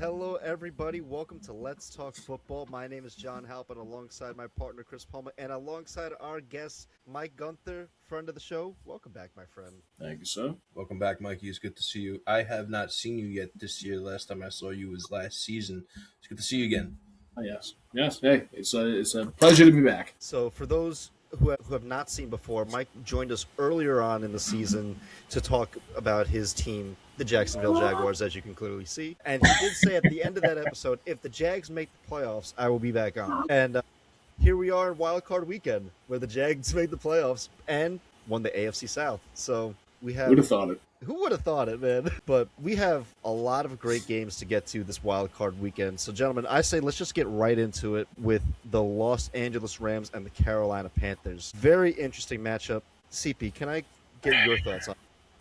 Hello, everybody. Welcome to Let's Talk Football. My name is John Halpin, alongside my partner Chris Palmer, and alongside our guest Mike Gunther, friend of the show. Welcome back, my friend. Thank you, sir. Welcome back, Mikey. It's good to see you. I have not seen you yet this year. Last time I saw you was last season. It's good to see you again. Oh, yes. Hey, it's a pleasure to be back. So, for those who have not seen before, Mike joined us earlier on in the season to talk about his team, the Jacksonville Jaguars, as you can clearly see. And he did say at the end of that episode, if the Jags make the playoffs, I will be back on. And here we are, Wild Card Weekend, where the Jags made the playoffs and won the AFC South. So we have. Would have thought it. Who would have thought it, man? But we have a lot of great games to get to this wild card weekend. So, gentlemen, I say let's just get right into it with the Los Angeles Rams and the Carolina Panthers. Very interesting matchup. CP, can I get your thoughts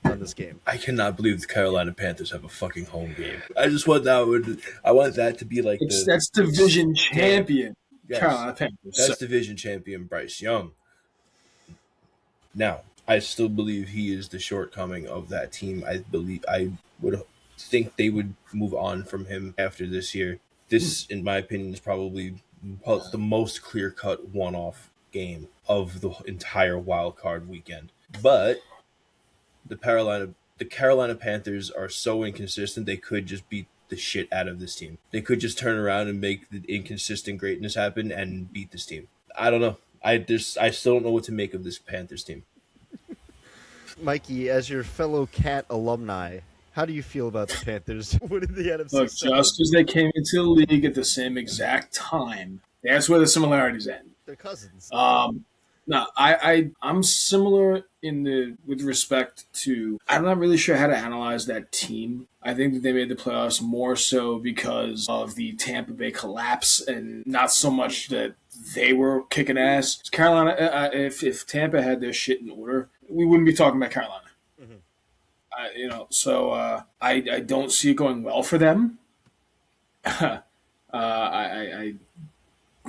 on this game? I cannot believe the Carolina Panthers have a fucking home game. I just want that. I want that to be like that's division champion. Yes, Carolina Panthers. that's division champion Bryce Young. Now, I still believe he is the shortcoming of that team. I would think they would move on from him after this year. This, in my opinion, is probably the most clear-cut one-off game of the entire wild card weekend. But the Carolina Panthers are so inconsistent, they could just beat the shit out of this team. They could just turn around and make the inconsistent greatness happen and beat this team. I don't know. I still don't know what to make of this Panthers team. Mikey, as your fellow Cat alumni, how do you feel about the Panthers winning the NFC Look, South? just because they came into the league at the same exact time, that's where the similarities end. They're cousins. No, I'm similar with respect to. I'm not really sure how to analyze that team. I think that they made the playoffs more so because of the Tampa Bay collapse, and not so much that they were kicking ass. Carolina, if Tampa had their shit in order, we wouldn't be talking about Carolina. Mm-hmm. So I don't see it going well for them. I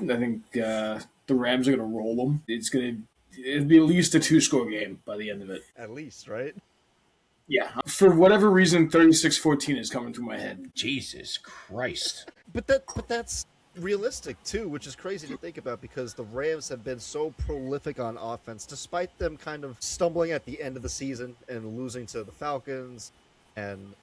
think the Rams are going to roll them. It'll be at least a 2-score game by the end of it. At least, right? Yeah. For whatever reason, 36-14 is coming through my head. Jesus Christ. But that's realistic too, which is crazy to think about because the Rams have been so prolific on offense, despite them kind of stumbling at the end of the season and losing to the Falcons and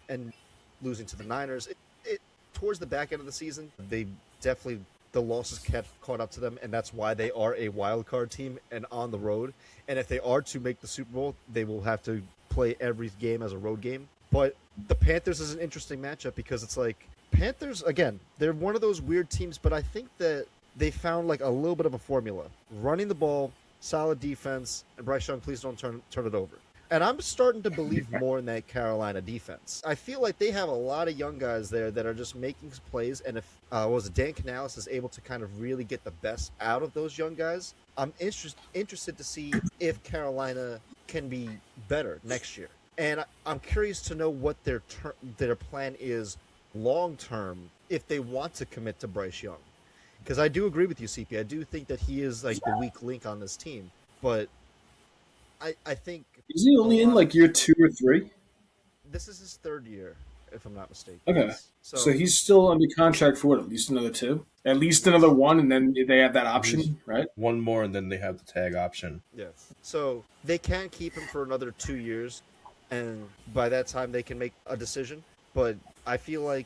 losing to the Niners. It towards the back end of the season, they definitely the losses caught up to them, and that's why they are a wild card team and on the road. And if they are to make the Super Bowl, they will have to play every game as a road game. But the Panthers is an interesting matchup because it's like Panthers, again, they're one of those weird teams, but I think that they found like a little bit of a formula. Running the ball, solid defense, and Bryce Young, please don't turn it over. And I'm starting to believe more in that Carolina defense. I feel like they have a lot of young guys there that are just making plays, and if Dan Canales is able to kind of really get the best out of those young guys, I'm interested to see if Carolina can be better next year. And I'm curious to know what their plan is long term if they want to commit to Bryce Young. Because I do agree with you, CP. I do think that he is like the weak link on this team. But I think... Is he only in like year 2 or 3? This is his 3rd year, if I'm not mistaken. Okay. Yes. So he's still under contract for what, at least another 2? At least another 1, and then they have that option, right? One more, and then they have the tag option. Yeah. So they can keep him for another 2 years, and by that time they can make a decision. But I feel like,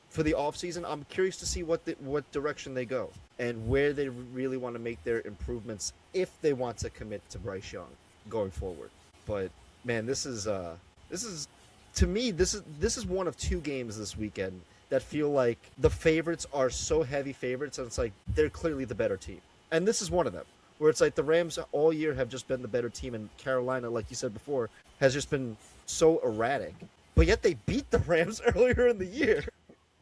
for the offseason, I'm curious to see what direction they go and where they really want to make their improvements if they want to commit to Bryce Young going forward. But man, this is to me this is one of 2 games this weekend that feel like the favorites are so heavy favorites, and it's like they're clearly the better team. And this is one of them, where it's like the Rams all year have just been the better team, and Carolina, like you said before, has just been so erratic. But yet they beat the Rams earlier in the year.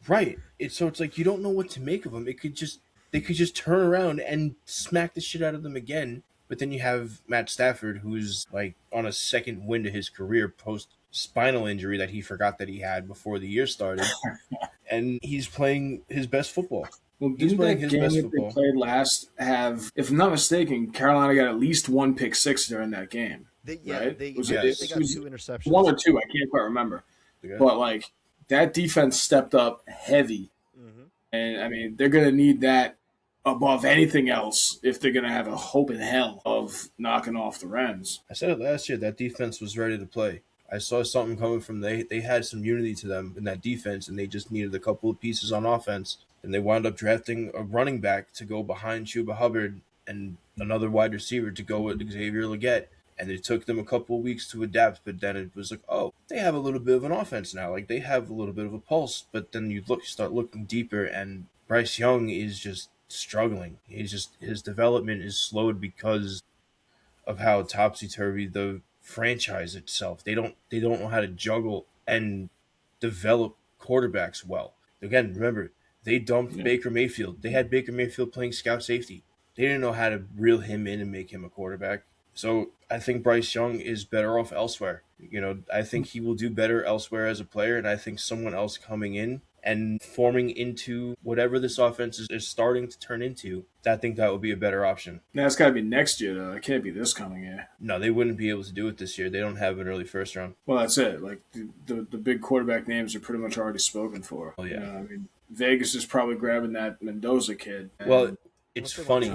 Right. It's like you don't know what to make of them. They could just turn around and smack the shit out of them again. But then you have Matt Stafford, who's like on a second wind of his career post spinal injury that he forgot that he had before the year started, and he's playing his best football. Well, didn't that game that they played last have, if I'm not mistaken, Carolina got at least 1 pick six during that game? They right? got 2 interceptions. 1 or 2, I can't quite remember. Okay. But like that defense stepped up heavy. Mm-hmm. And, I mean, they're going to need that above anything else if they're going to have a hope in hell of knocking off the Rams. I said it last year, that defense was ready to play. I saw something coming from they had some unity to them in that defense, and they just needed a couple of pieces on offense. And they wound up drafting a running back to go behind Chuba Hubbard and another wide receiver to go with Xavier Legette. And it took them a couple of weeks to adapt, but then it was like, oh, they have a little bit of an offense now. Like, they have a little bit of a pulse. But then you start looking deeper, and Bryce Young is just struggling. His development is slowed because of how topsy-turvy the franchise itself. They don't know how to juggle and develop quarterbacks well. Again, remember, they dumped Baker Mayfield. They had Baker Mayfield playing scout safety. They didn't know how to reel him in and make him a quarterback. So I think Bryce Young is better off elsewhere. I think he will do better elsewhere as a player, and I think someone else coming in and forming into whatever this offense is starting to turn into, I think that would be a better option. Now, it's got to be next year, though. It can't be this coming year. No, they wouldn't be able to do it this year. They don't have an early first round. Well, that's it. Like, the big quarterback names are pretty much already spoken for. Oh, yeah. I mean, Vegas is probably grabbing that Mendoza kid. Well, it's funny.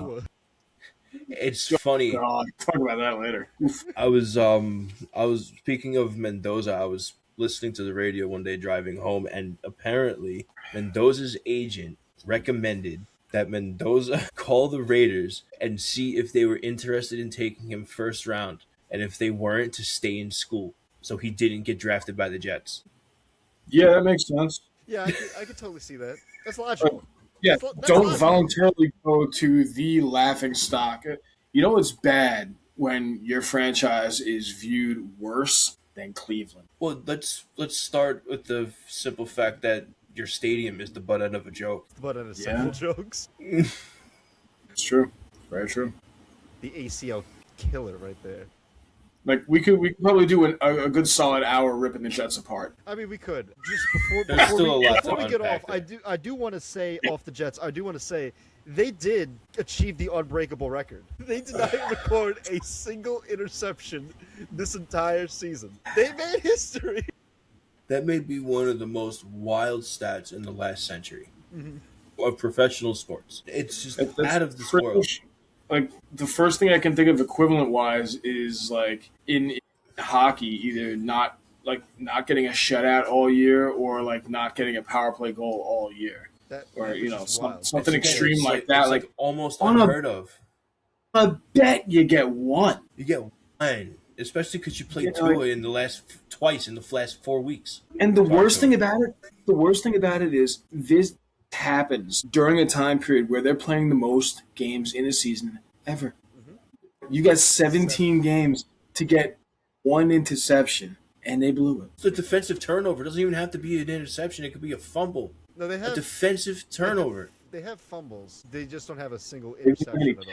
It's funny. I'll talk about that later. I was speaking of Mendoza, I was listening to the radio one day driving home, and apparently Mendoza's agent recommended that Mendoza call the Raiders and see if they were interested in taking him first round, and if they weren't, to stay in school so he didn't get drafted by the Jets. Yeah, that makes sense. Yeah, I could totally see that. That's logical. Yeah, That's don't logical. voluntarily go to the laughing stock. You know it's bad when your franchise is viewed worse than Cleveland. Well, let's start with the simple fact that your stadium is the butt end of a joke. But in a simple jokes, It's true. Very true. the ACL killer right there. Like we could probably do a good solid hour ripping the Jets apart. I mean, we could just There's still a lot before to we get off. unpack I do want to say off the Jets. I do want to say they did achieve the unbreakable record. They did not record a single interception this entire season. They made history. That may be one of the most wild stats in the last century of professional sports. It's just out of this world. Like the first thing I can think of equivalent wise is like in hockey, either not getting a shutout all year or like not getting a power play goal all year. Or something extreme like that, like almost unheard of. I bet you get one. You get one, especially because you played Tua in the last 4 weeks. And the worst thing about it is this happens during a time period where they're playing the most games in a season ever. Mm-hmm. You got 17 games to get one interception, and they blew it. It's a defensive turnover. It doesn't even have to be an interception. It could be a fumble. No, they have a defensive turnover. They have fumbles. They just don't have a single interception at all.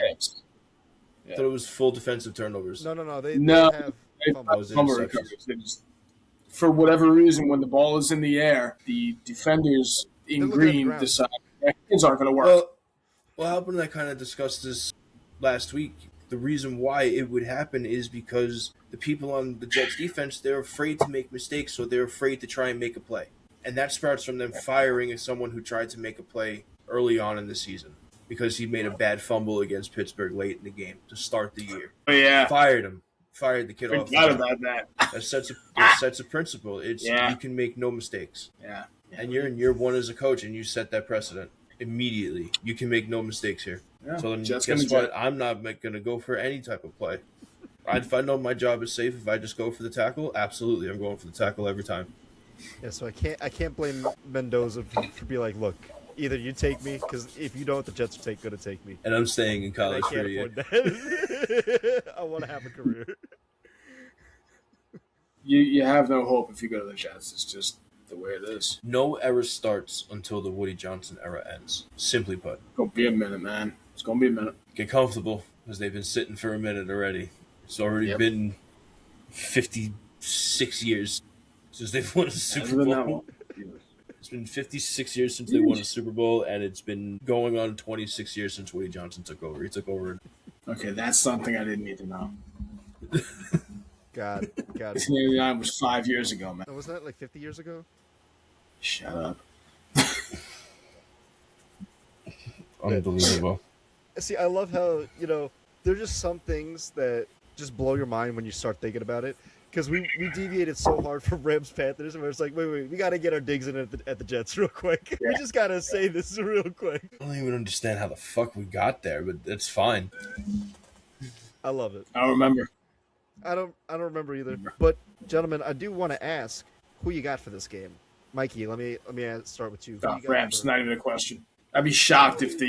I thought it was full defensive turnovers. No. They have fumbles. For whatever reason, when the ball is in the air, the defenders in green decide their hands aren't going to work. Well, how about I kind of discussed this last week? The reason why it would happen is because the people on the Jets defense, they're afraid to make mistakes, so they're afraid to try and make a play. And that starts from them firing someone who tried to make a play early on in the season because he made a bad fumble against Pittsburgh late in the game to start the year. Oh, yeah. Fired him. Fired the kid off. Forgot about that. That sets a principle. You can make no mistakes. Yeah. And you're in year one as a coach, and you set that precedent immediately. You can make no mistakes here. Yeah. So then guess what? I'm not going to go for any type of play. If I know my job is safe, if I just go for the tackle, absolutely, I'm going for the tackle every time. Yeah, so I can't blame Mendoza for being like, look, either you take me, because if you don't, the Jets are going to take me. And I'm staying in college I can't for a year. afford that. I want to have a career. You have no hope if you go to the Jets. It's just the way it is. No era starts until the Woody Johnson era ends. Simply put. It's going to be a minute, man. It's going to be a minute. Get comfortable, because they've been sitting for a minute already. It's already been 56 years since they've won a Super Bowl. It's been 56 years since they won a Super Bowl, and it's been going on 26 years since Woody Johnson took over. He took over. Okay, that's something I didn't need to know. God. 1989 was 5 years ago, man. Wasn't that like 50 years ago? Shut up. Unbelievable. See, I love how, there are just some things that just blow your mind when you start thinking about it. Because we deviated so hard from Rams Panthers, and we're just like, wait, we got to get our digs in at the Jets real quick. Yeah. We just got to say this real quick. I don't even understand how the fuck we got there, but it's fine. I love it. I don't remember. I don't remember either. But gentlemen, I do want to ask who you got for this game. Mikey, let me start with you. Who you got Rams, for- not even a question. I'd be shocked if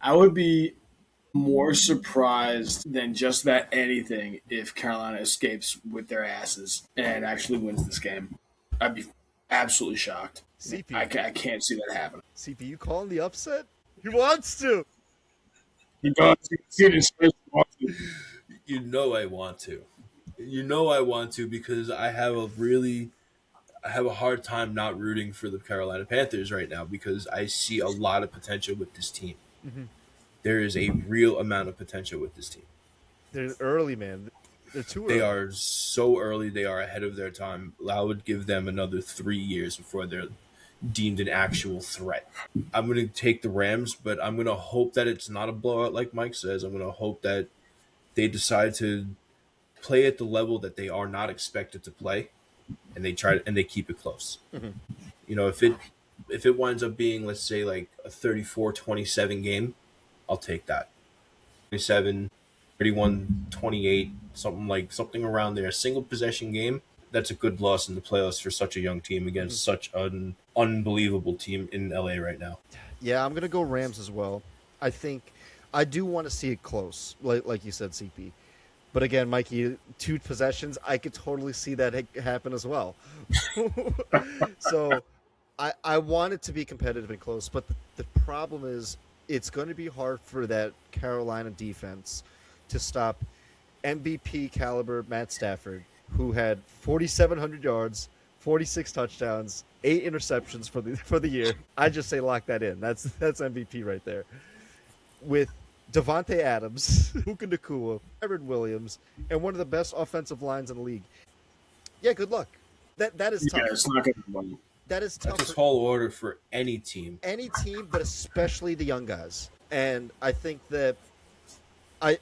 I would be more surprised than just about anything if Carolina escapes with their asses and actually wins this game. I'd be absolutely shocked. CP. I can't see that happening. CP, you calling the upset? He wants to. He does. See this first one. You know I want to. You know I want to because I have a hard time not rooting for the Carolina Panthers right now because I see a lot of potential with this team. Mm-hmm. There is a real amount of potential with this team. They're early, man. They're too early. They are so early. They are ahead of their time. I would give them another 3 years before they're deemed an actual threat. I'm going to take the Rams, but I'm going to hope that it's not a blowout like Mike says. I'm going to hope that they decide to play at the level that they are not expected to play, and they keep it close. Mm-hmm. You know, if it winds up being, let's say, like a 34-27 game, I'll take that. 27, 31, 28, something around there. A single possession game, that's a good loss in the playoffs for such a young team against such an unbelievable team in LA right now. Yeah, I'm going to go Rams as well. I think I do want to see it close, like you said, CP. But again, Mikey, 2 possessions, I could totally see that happen as well. So I want it to be competitive and close, but the problem is it's going to be hard for that Carolina defense to stop MVP caliber Matt Stafford, who had 4,700 yards, 46 touchdowns, 8 interceptions for the year. I just say lock that in. That's MVP right there. With Devontae Adams, Puka Nacua, Aaron Williams, and one of the best offensive lines in the league. Yeah, good luck. That is tough. Yeah, it's not going to be money. That is tough. That's a tall order for any team. Any team, but especially the young guys. And I think that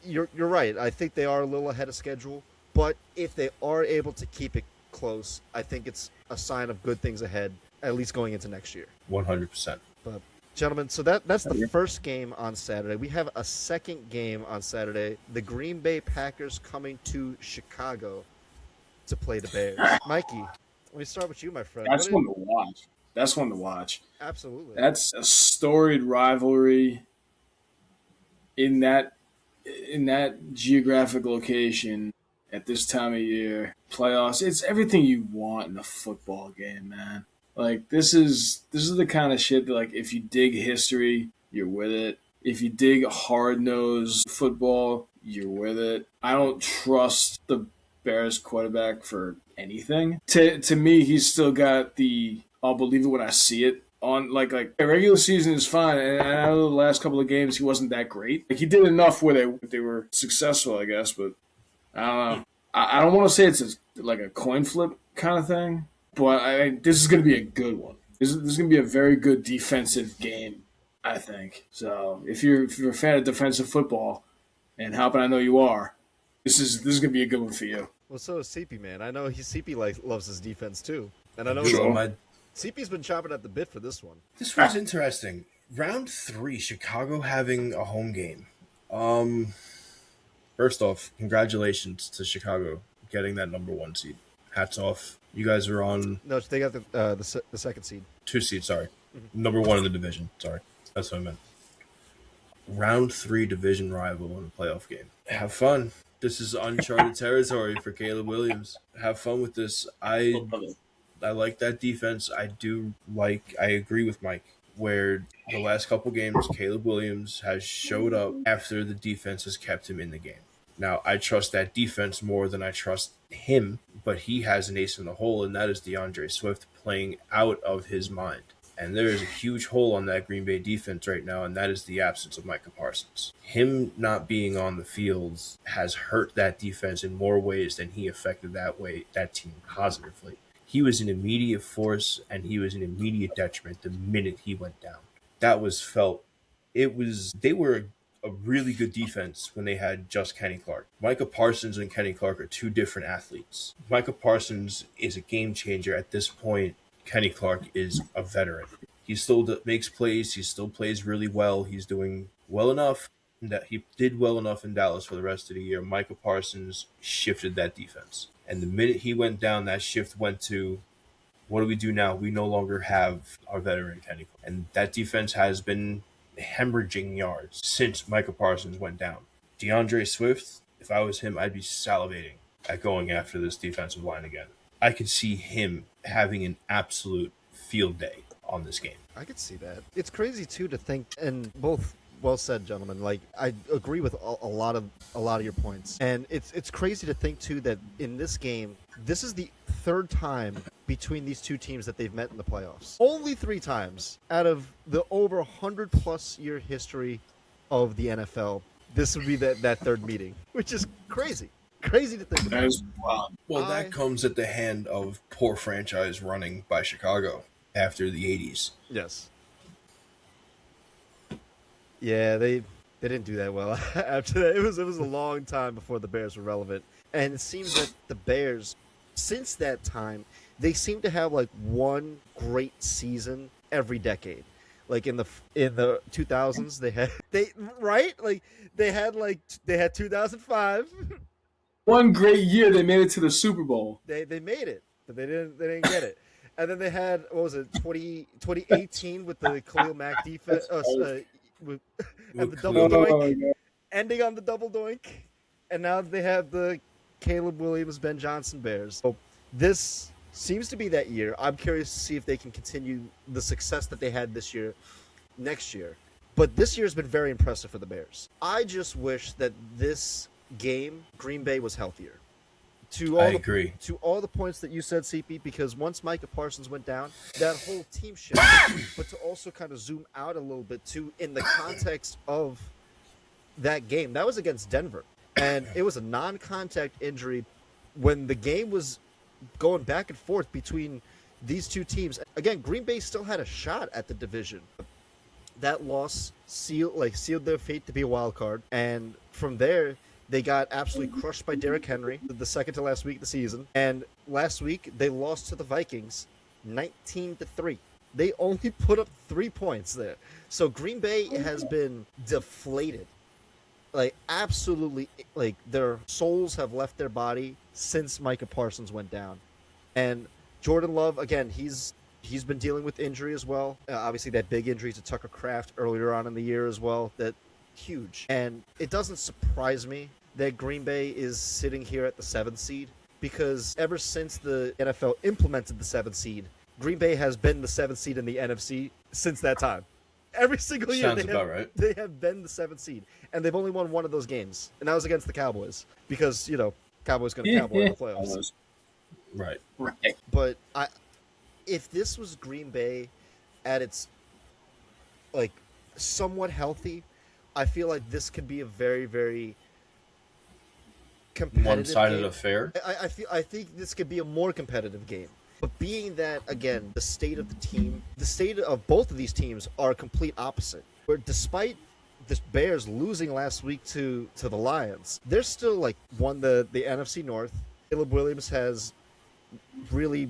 you're right. I think they are a little ahead of schedule. But if they are able to keep it close, I think it's a sign of good things ahead, at least going into next year. 100%. But gentlemen, so that's the first game on Saturday. We have a second game on Saturday. The Green Bay Packers coming to Chicago to play the Bears. Mikey, let me start with you, my friend. That's one to watch. That's one to watch. Absolutely. That's a storied rivalry in that geographic location at this time of year. Playoffs. It's everything you want in a football game, man. Like this is the kind of shit that, like, if you dig history, you're with it. If you dig hard-nosed football, you're with it. I don't trust the Bears quarterback for anything. To me, he's still got the I'll believe it when I see it on like the regular season is fine, and I know the last couple of games he wasn't that great. Like he did enough where they were successful, I guess, but I don't know. I don't want to say it's like a coin flip kind of thing, but this is going to be a good one. This is going to be a very good defensive game, I think. So if you're a fan of defensive football, and how I know you are, this is going to be a good one for you. Well, so is CP, man. I know CP loves his defense too, and I know CP's been chopping at the bit for this one. This was interesting. Round 3, Chicago having a home game. First off, congratulations to Chicago getting that number 1 seed. Hats off. You guys are on... No, they got the second seed. 2 seed, sorry. Mm-hmm. Number 1 in the division. Sorry. That's what I meant. Round 3 division rival in a playoff game. Have fun. This is uncharted territory for Caleb Williams. Have fun with this. I like that defense. I agree with Mike, where the last couple games, Caleb Williams has showed up after the defense has kept him in the game. Now, I trust that defense more than I trust him, but he has an ace in the hole, and that is DeAndre Swift playing out of his mind. And there is a huge hole on that Green Bay defense right now, and that is the absence of Micah Parsons. Him not being on the field has hurt that defense in more ways than he affected that team positively. he was an immediate force and he was an immediate detriment the minute he went down. That was felt. They were a really good defense when they had just Kenny Clark. Micah Parsons and Kenny Clark are two different athletes. Micah Parsons is a game changer at this point. Kenny Clark is a veteran. He still makes plays. He still plays really well. He's doing well enough that he did well enough in Dallas for the rest of the year. Micah Parsons shifted that defense. And the minute he went down, that shift went to, what do we do now? We no longer have our veteran Kenny Clark. And that defense has been hemorrhaging yards since Micah Parsons went down. DeAndre Swift, if I was him, I'd be salivating at going after this defensive line again. I could see him having an absolute field day on this game. I could see that. It's crazy too to think, and both well said, gentlemen. Like, I agree with a lot of your points, and it's crazy to think too that in this game, this is the third time between these two teams that they've met in the playoffs. Only 3 times out of the over 100+ year history of the NFL, this would be that third meeting, which is crazy. Crazy to think about. Wow. Well, that comes at the hand of poor franchise running by Chicago after the 80s. Yes. Yeah, they didn't do that well after that. It was a long time before the Bears were relevant. And it seems that the Bears, since that time, they seem to have like one great season every decade. Like in the 2000s, they had 2005. One great year, they made it to the Super Bowl. They made it, but they didn't get it. And then they had, what was it, 2018 with the Khalil Mack defense, and the double doink, ending on the double doink. And now they have the Caleb Williams, Ben Johnson Bears. So this seems to be that year. I'm curious to see if they can continue the success that they had this year, next year. But this year has been very impressive for the Bears. I just wish that this game, Green Bay was healthier. I agree. To all the points that you said, CP, because once Micah Parsons went down, that whole team shifted. But to also kind of zoom out a little bit, too, in the context of that game, that was against Denver. And it was a non-contact injury when the game was going back and forth between these two teams. Again, Green Bay still had a shot at the division. That loss sealed their fate to be a wild card. And from there, they got absolutely crushed by Derrick Henry the second to last week of the season. And last week, they lost to the Vikings 19-3. They only put up 3 points there. So Green Bay has been deflated. Like, absolutely, like, their souls have left their body since Micah Parsons went down. And Jordan Love, again, he's been dealing with injury as well. Obviously, that big injury to Tucker Kraft earlier on in the year as well. That huge. And it doesn't surprise me that Green Bay is sitting here at the 7th seed, because ever since the NFL implemented the 7th seed, Green Bay has been the 7th seed in the NFC since that time. Every single year they have been the 7th seed, and they've only won one of those games, and that was against the Cowboys, because, Cowboys going to Cowboy in the playoffs. Right. But if this was Green Bay at its, like, somewhat healthy, I feel like this could be a very, very competitive one-sided game. affair. I think this could be a more competitive game. But being that, again, the state of the team, the state of both of these teams are a complete opposite. Where despite the Bears losing last week to the Lions, they're still, like, won the NFC North. Caleb Williams has really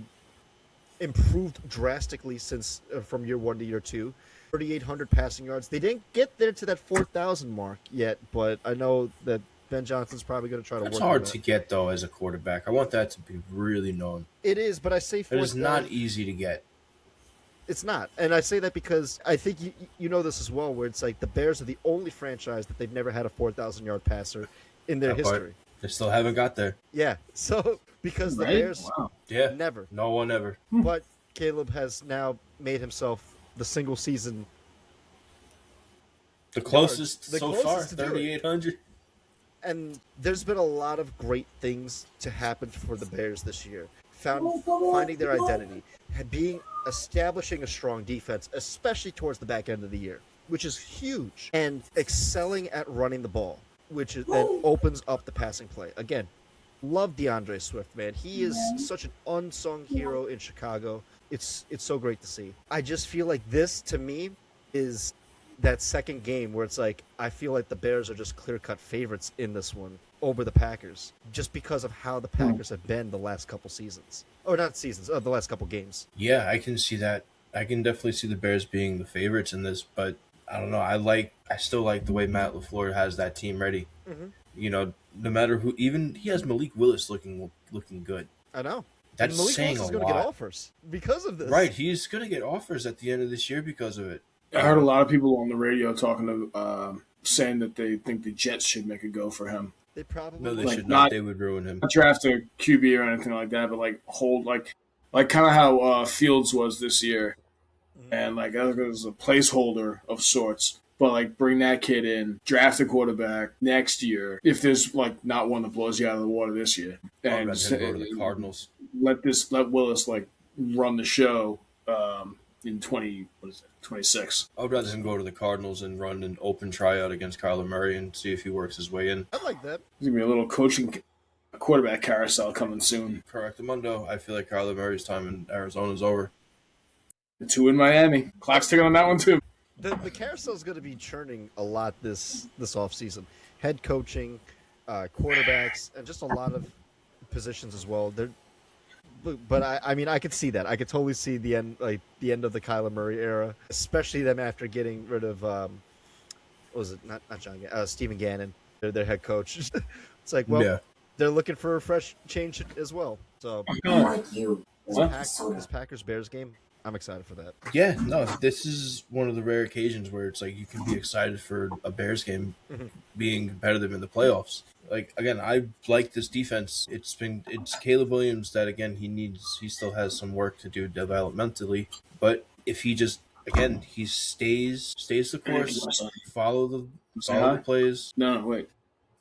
improved drastically since from year 1 to year 2. 3,800 passing yards. They didn't get there to that 4,000 mark yet, but I know that Ben Johnson's probably going to try to work on that. It's hard to get, though, as a quarterback. I want that to be really known. It is, but I say it is not easy to get. It's not. And I say that because I think you know this as well, where it's like the Bears are the only franchise that they've never had a 4,000-yard passer in their history. They still haven't got there. Yeah. So, because the Bears never. No one ever. But Caleb has now made himself the single season. The closest so far, 3,800. And there's been a lot of great things to happen for the Bears this year. Finding their identity, establishing a strong defense, especially towards the back end of the year, which is huge, and excelling at running the ball, which then opens up the passing play. Again, Love DeAndre Swift, man. He is such an unsung hero in Chicago. It's so great to see. I just feel like this, to me, is that second game where it's like, I feel like the Bears are just clear-cut favorites in this one over the Packers, just because of how the Packers have been the last couple seasons. Or not seasons, the last couple games. Yeah, I can see that. I can definitely see the Bears being the favorites in this, but I don't know. I still like the way Matt LaFleur has that team ready. Mm-hmm. You know, no matter who, even he has Malik Willis looking good. I know. That's Malik saying Willis is a going to lot. get offers because of this. Right, he's going to get offers at the end of this year because of it. I heard a lot of people on the radio talking to saying that they think the Jets should make a go for him. They probably No, they Like, should not- not. They would ruin him. Not draft a QB or anything like that, but like hold like kind of how Fields was this year, and like I think it was a placeholder of sorts. But like bring that kid in, draft a quarterback next year if there's like not one that blows you out of the water this year, I'd and rather him go to the Cardinals. let Willis like run the show in 26. I would rather him go to the Cardinals and run an open tryout against Kyler Murray and see if he works his way in. I like that. There's gonna be a little coaching quarterback carousel coming soon. Correct, Mundo. I feel like Kyler Murray's time in Arizona is over. The 2 in Miami. Clock's ticking on that one too. The carousel is going to be churning a lot this offseason. Head coaching, quarterbacks, and just a lot of positions as well. But I mean, I could see that. I could totally see the end of the Kyler Murray era, especially them after getting rid of what was it? Not John Stephen Gannon, their head coach. It's like, well, Yeah. they're looking for a fresh change as well. So Like you. this Packers Bears game, I'm excited for that. Yeah, no, this is one of the rare occasions where it's like you can be excited for a Bears game being competitive in the playoffs. Like, again, I like this defense. It's Caleb Williams that, again, he still has some work to do developmentally. But if he just, again, he stays the course, follow the plays. No, wait.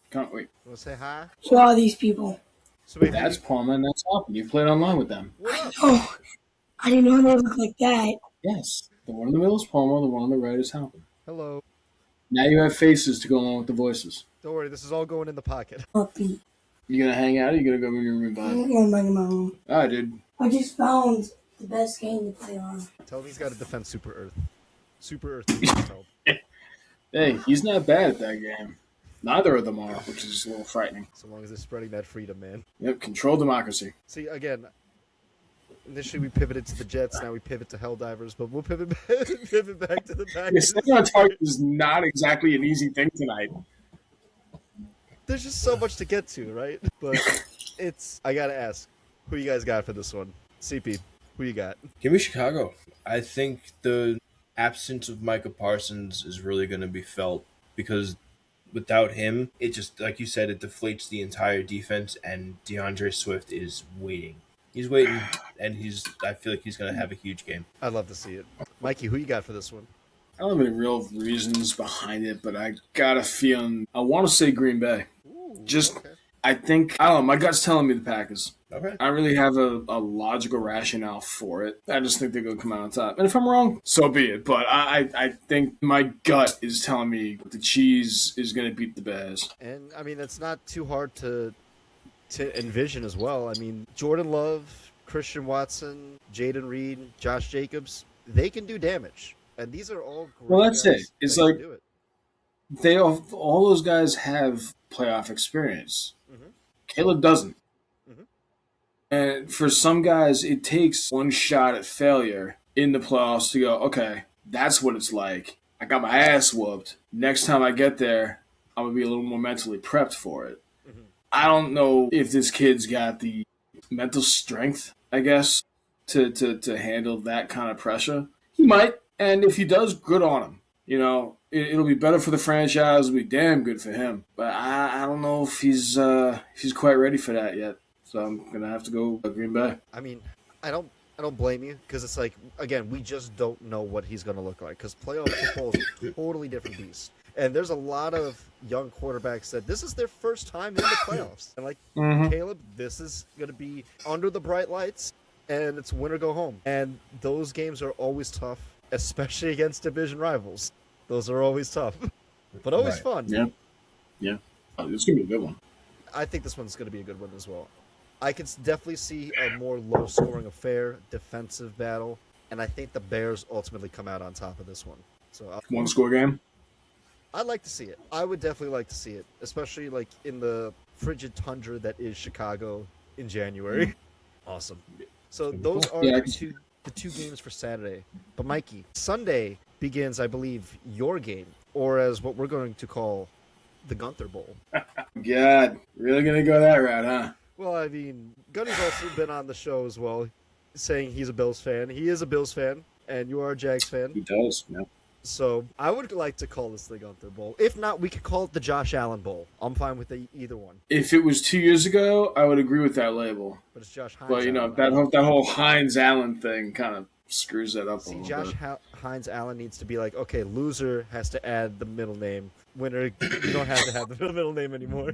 Can't wait. Want to say hi? Who are these people? So wait, That's Palmer and that's Hoppin. You played online with them. what up? Oh, I didn't know they looked like that. Yes. The one in the middle is Palmer, the one on the right is Hoppin. Hello. Now you have faces to go along with the voices. Don't worry, this is all going in the pocket. Upbeat. You gonna hang out or you gonna go in your room? I'm going back in my room. Alright, dude. I just found the best game to play on. Tell him he's got to defend Super Earth. Super Earth. Tell him. Hey, he's not bad at that game. Neither of them are, which is a little frightening. So long as they're spreading that freedom, man. Yep, control democracy. See, again, initially we pivoted to the Jets, now we pivot to Helldivers, but we'll pivot back to the Yeah, Packers. staying on target is not exactly an easy thing tonight. There's just so much to get to, right? But I gotta ask, who you guys got for this one? CP, who you got? Give me Chicago. I think the absence of Micah Parsons is really going to be felt because without him, it just, like you said, it deflates the entire defense, and DeAndre Swift is waiting. He's waiting, and I feel like he's going to have a huge game. I'd love to see it. Mikey, who you got for this one? I don't have any real reasons behind it, but I got a feeling. I want to say Green Bay. Ooh, Just, okay. I think, I don't know, my gut's telling me the Packers. Okay. I really have a logical rationale for it. I just think they're going to come out on top. And if I'm wrong, so be it. But I think my gut is telling me the cheese is going to beat the Bears. And I mean, that's not too hard to envision as well. I mean, Jordan Love, Christian Watson, Jaden Reed, Josh Jacobs, they can do damage. And these are all great Well, that's guys it. It's that can like- do it. They all those guys have playoff experience. Mhm. Caleb doesn't. Mhm. And for some guys, it takes one shot at failure in the playoffs to go, okay, that's what it's like. I got my ass whooped. Next time I get there, I'm going to be a little more mentally prepped for it. Mhm. I don't know if this kid's got the mental strength, I guess, to handle that kind of pressure. He might, and if he does, good on him. You know, it'll be better for the franchise. It'll be damn good for him. But I don't know if he's quite ready for that yet. So I'm gonna have to go Green Bay. I mean, I don't blame you because it's like, again, we just don't know what he's going to look like because playoff football is a totally different beast. And there's a lot of young quarterbacks that this is their first time in the playoffs. And like Caleb, this is going to be under the bright lights and it's win or go home. And those games are always tough, especially against division rivals. Those are always tough, but always Right. fun. Yeah. Oh, this is gonna be a good one. I think this one's going to be a good one as well. I could definitely see a more low-scoring affair, defensive battle, and I think the Bears ultimately come out on top of this one. So One score game. I'd like to see it. I would definitely like to see it, especially like in the frigid tundra that is Chicago in January. Awesome. So those are the two games for Saturday. But Mikey, Sunday begins, I believe, your game, or as what we're going to call the Gunther Bowl. God, really gonna go that route, huh? Well, I mean, Gunny's also been on the show as well, saying he's a Bills fan. He is a Bills fan, and you are a Jags fan. He does, yeah. So I would like to call this the Gunther Bowl. If not, we could call it the Josh Allen Bowl. I'm fine with either one. If it was 2 years ago, I would agree with that label. But it's Josh Hines. But you know Allen. that whole Hines Allen thing kind of screws that up a See, little Josh bit. Hines Allen needs to be like, okay, loser has to add the middle name. Winner, you don't have to have the middle name anymore.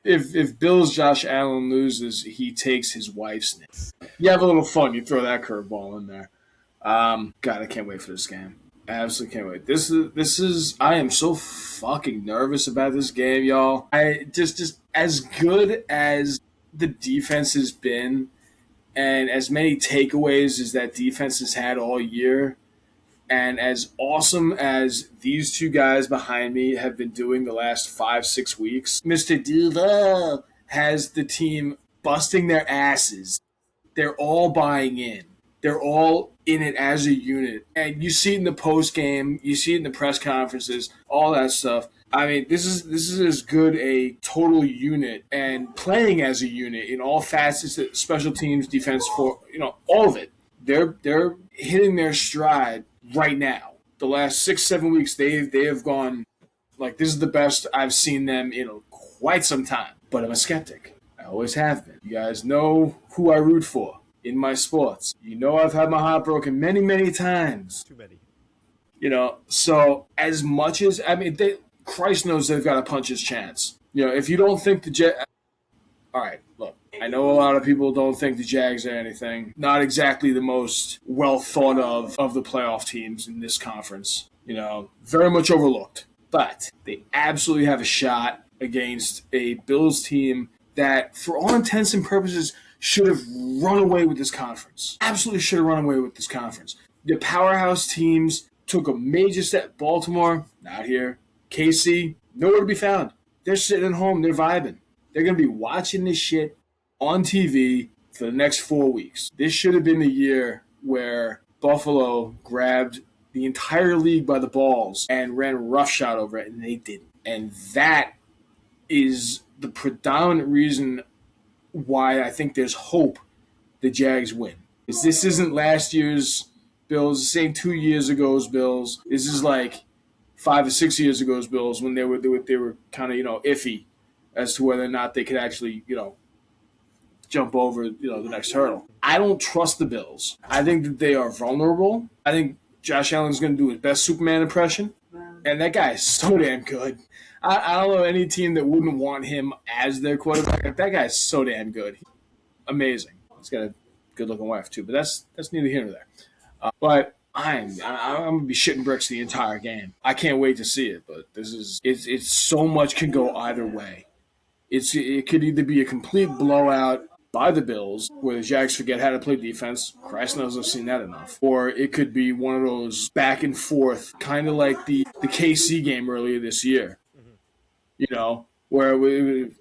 If Bill's Josh Allen loses, he takes his wife's name. You have a little fun. You throw that curveball in there. God, I can't wait for this game. I absolutely can't wait. This is. I am so fucking nervous about this game, y'all. I just as good as the defense has been, and as many takeaways as that defense has had all year, and as awesome as these two guys behind me have been doing the last 5-6 weeks, Mr. Duval has the team busting their asses. They're all buying in. They're all in it as a unit. And you see it in the post game, you see it in the press conferences, all that stuff. I mean, this is as good a total unit and playing as a unit in all facets, special teams, defense, for all of it. They're hitting their stride right now. The last 6-7 weeks, they have gone like this is the best I've seen them in quite some time. But I'm a skeptic. I always have been. You guys know who I root for in my sports. You know I've had my heart broken many, many times. Too many. So as much as Christ knows they've got a puncher's chance. If you don't think the Jags, all right, look, I know a lot of people don't think the Jags are anything. Not exactly the most well thought of the playoff teams in this conference. Very much overlooked. But they absolutely have a shot against a Bills team that, for all intents and purposes, should have run away with this conference. Absolutely should have run away with this conference. The powerhouse teams took a major step. Baltimore, not here. KC, nowhere to be found. They're sitting at home. They're vibing. They're going to be watching this shit on TV for the next 4 weeks. This should have been the year where Buffalo grabbed the entire league by the balls and ran roughshod over it, and they didn't. And that is the predominant reason why I think there's hope the Jags win. Because this isn't last year's Bills, the same 2 years ago's Bills. This is like 5 or 6 years ago's Bills when they were kind of iffy as to whether or not they could actually jump over the next hurdle. I don't trust the Bills. I think that they are vulnerable. I think Josh Allen's going to do his best Superman impression, and that guy is so damn good. I don't know any team that wouldn't want him as their quarterback. That guy's so damn good. Amazing. He's got a good-looking wife, too, but that's neither here nor there. But I'm going to be shitting bricks the entire game. I can't wait to see it, but it's so much can go either way. It could either be a complete blowout by the Bills, where the Jags forget how to play defense. Christ knows I've seen that enough. Or it could be one of those back and forth, kind of like the KC game earlier this year. Where we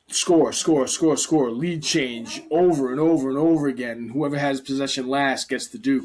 score, lead change over and over and over again. And whoever has possession last gets the Duke.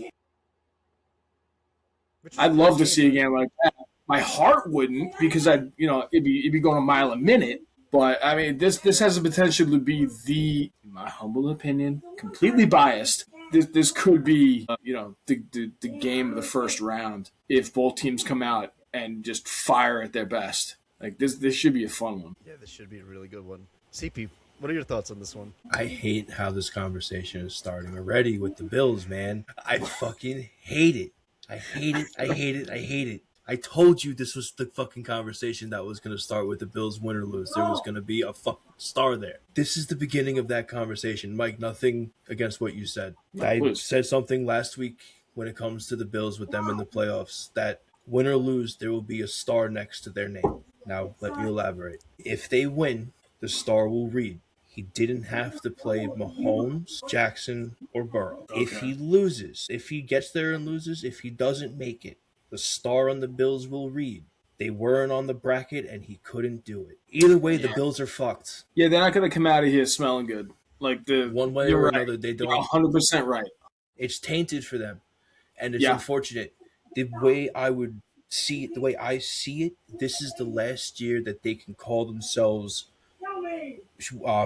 I'd love to see a game like that. My heart wouldn't, because it'd be going a mile a minute. But I mean, this has the potential to be in my humble opinion, completely biased. This could be the game of the first round if both teams come out and just fire at their best. Like this should be a fun one. Yeah, this should be a really good one. CP, what are your thoughts on this one? I hate how this conversation is starting already with the Bills, man. I fucking hate it. I hate it. I hate it. I hate it. I told you this was the fucking conversation that was going to start with the Bills win or lose. There was going to be a fucking star there. This is the beginning of that conversation. Mike, nothing against what you said. I said something last week when it comes to the Bills with them in the playoffs, that win or lose, there will be a star next to their name. Now, let me elaborate. If they win the star will read. He didn't have to play Mahomes, Jackson, or Burrow. Okay. If he loses, if he gets there and loses, if he doesn't make it, the star on the Bills will read. They weren't on the bracket and he couldn't do it. Either way, the Bills are fucked. Yeah, they're not going to come out of here smelling good. Like One way you're or right. another, they You're don't. 100% right. It's tainted for them, and it's unfortunate. The way I would see it, the way I see it, this is the last year that they can call themselves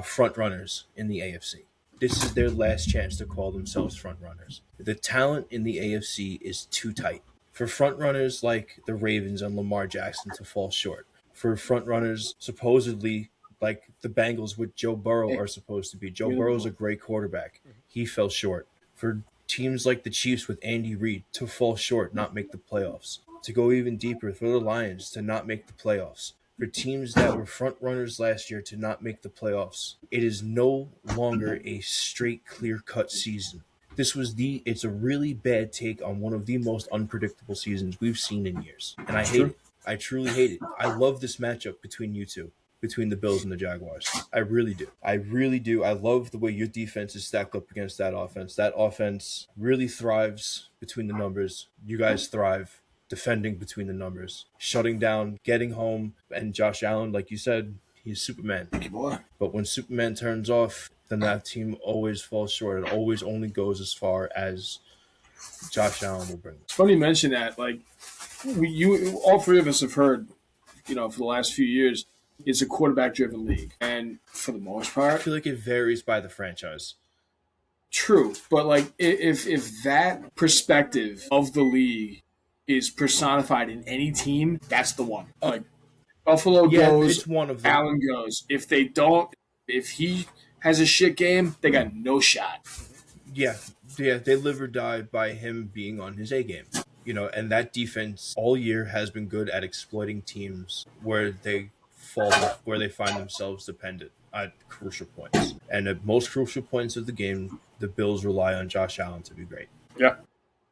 front runners in the AFC. This is their last chance to call themselves front runners. The talent in the AFC is too tight for front runners like the Ravens and Lamar Jackson to fall short. For front runners supposedly like the Bengals with Joe Burrow are supposed to be. Joe Burrow's a great quarterback. He fell short. For teams like the Chiefs with Andy Reid to fall short, not make the playoffs. To go even deeper, for the Lions to not make the playoffs. For teams that were front runners last year to not make the playoffs. It is no longer a straight, clear-cut season. It's a really bad take on one of the most unpredictable seasons we've seen in years. And I hate it. I truly hate it. I love this matchup between you two. Between the Bills and the Jaguars. I really do. I really do. I love the way your defense is stacked up against that offense. That offense really thrives between the numbers. You guys thrive defending between the numbers, shutting down, getting home. And Josh Allen, like you said, he's Superman. Thank you, boy. But when Superman turns off, then that team always falls short. It always only goes as far as Josh Allen will bring. It's funny you mention that. Like, all three of us have heard, for the last few years, it's a quarterback-driven league, and for the most I part, feel like it varies by the franchise. true. But like, if that perspective of the league is personified in any team, that's the one. Like Buffalo goes, it's one of them. Allen goes. If they don't, if he has a shit game, they got no shot. Yeah, they live or die by him being on his A game. And that defense all year has been good at exploiting teams where they find themselves dependent at crucial points. And at most crucial points of the game, the Bills rely on Josh Allen to be great. Yeah.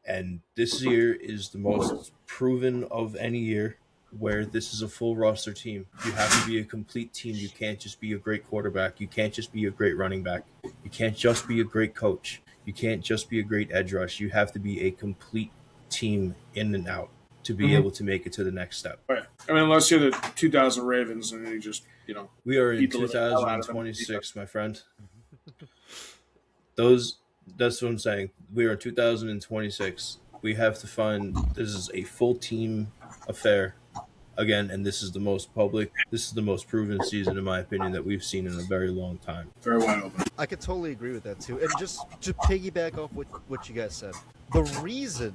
And this year is the most proven of any year where this is a full roster team. You have to be a complete team. You can't just be a great quarterback. You can't just be a great running back. You can't just be a great coach. You can't just be a great edge rush. You have to be a complete team in and out to be able to make it to the next step. Right. I mean, unless you're the 2000 Ravens and you just, We are in beat the living hell out of them. 2026, my friend. That's what I'm saying. We are in 2026. We have to find, this is a full team affair again, and this is the most proven season, in my opinion, that we've seen in a very long time. Very wide open. I could totally agree with that too. And just to piggyback off what you guys said, the reason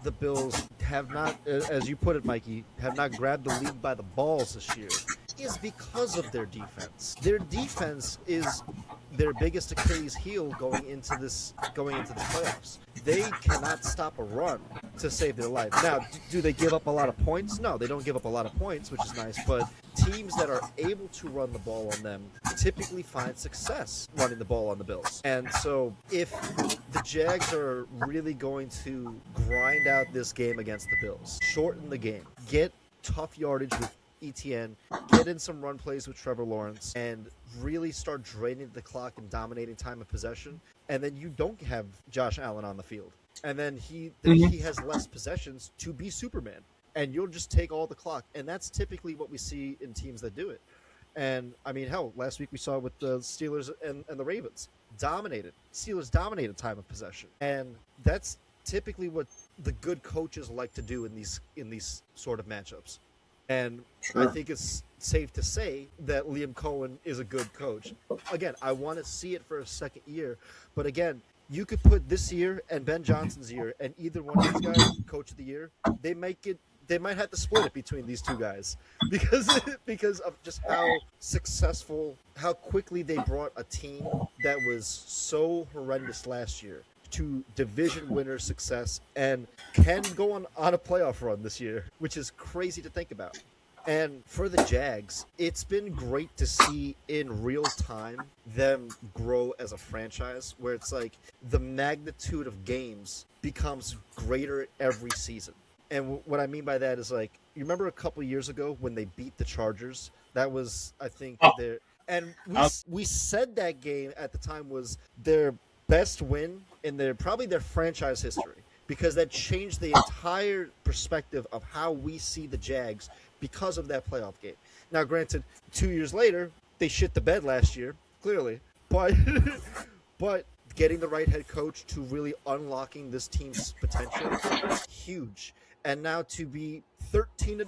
the Bills have not, as you put it, Mikey, have not grabbed the league by the balls this year is because of their defense. Their defense is their biggest Achilles heel going into this playoffs. They cannot stop a run to save their life. Now, do they give up a lot of points? No, they don't give up a lot of points, which is nice, but teams that are able to run the ball on them typically find success running the ball on the Bills. And so if the Jags are really going to grind out this game against the Bills, shorten the game, get tough yardage with ETN, get in some run plays with Trevor Lawrence, and really start draining the clock and dominating time of possession, and then you don't have Josh Allen on the field. And then he has less possessions to be Superman. And you'll just take all the clock. And that's typically what we see in teams that do it. And, I mean, hell, last week we saw with the Steelers and the Ravens. Steelers dominated time of possession. And that's typically what the good coaches like to do in these sort of matchups. And Sure. I think it's safe to say that Liam Cohen is a good coach. Again, I want to see it for a second year. But again, you could put this year and Ben Johnson's year, and either one of these guys, coach of the year, they might have to split it between these two guys because of just how successful, how quickly they brought a team that was so horrendous last year to division winner success and can go on a playoff run this year, which is crazy to think about. And for the Jags, it's been great to see in real time them grow as a franchise, where it's like the magnitude of games becomes greater every season. And what I mean by that is, like, you remember a couple years ago when they beat the Chargers? That was, I think, And we said that game at the time was their best win in probably their franchise history, because that changed the entire perspective of how we see the Jags because of that playoff game. Now, granted, 2 years later, they shit the bed last year, clearly, but but getting the right head coach to really unlocking this team's potential, huge. And now to be 13-4,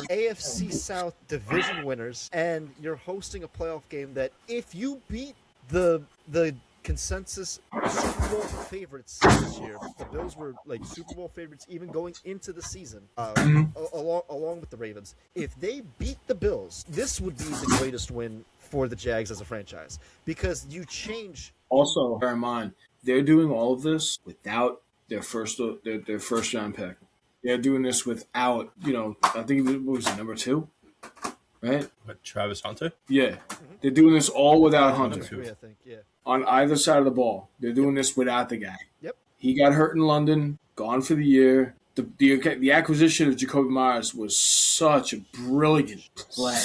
AFC South division winners, and you're hosting a playoff game that if you beat the consensus Super Bowl favorites this year, the Bills were like Super Bowl favorites even going into the season, along with the Ravens. If they beat the Bills, this would be the greatest win for the Jags as a franchise, because you change. Also, bear in mind, they're doing all of this without their first round pick. They're doing this without, I think it was number 2, right? What, Travis Hunter? Yeah. They're doing this all without Hunter. Three, I think, yeah. On either side of the ball. They're doing this without the guy. Yep. He got hurt in London, gone for the year. The acquisition of Jacoby Myers was such a brilliant play.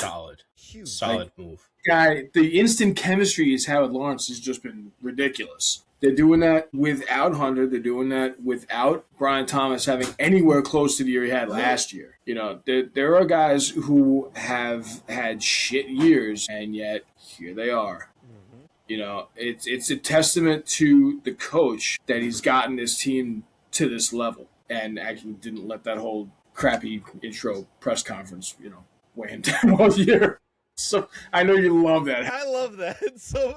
Huge. Solid move. Guy, the instant chemistry is Howard Lawrence has just been ridiculous. They're doing that without Hunter. They're doing that without Brian Thomas having anywhere close to the year he had last year. There are guys who have had shit years, and yet here they are. It's a testament to the coach that he's gotten this team to this level, and actually didn't let that whole crappy intro press conference, weigh him down all year. So I know you love that. I love that. So,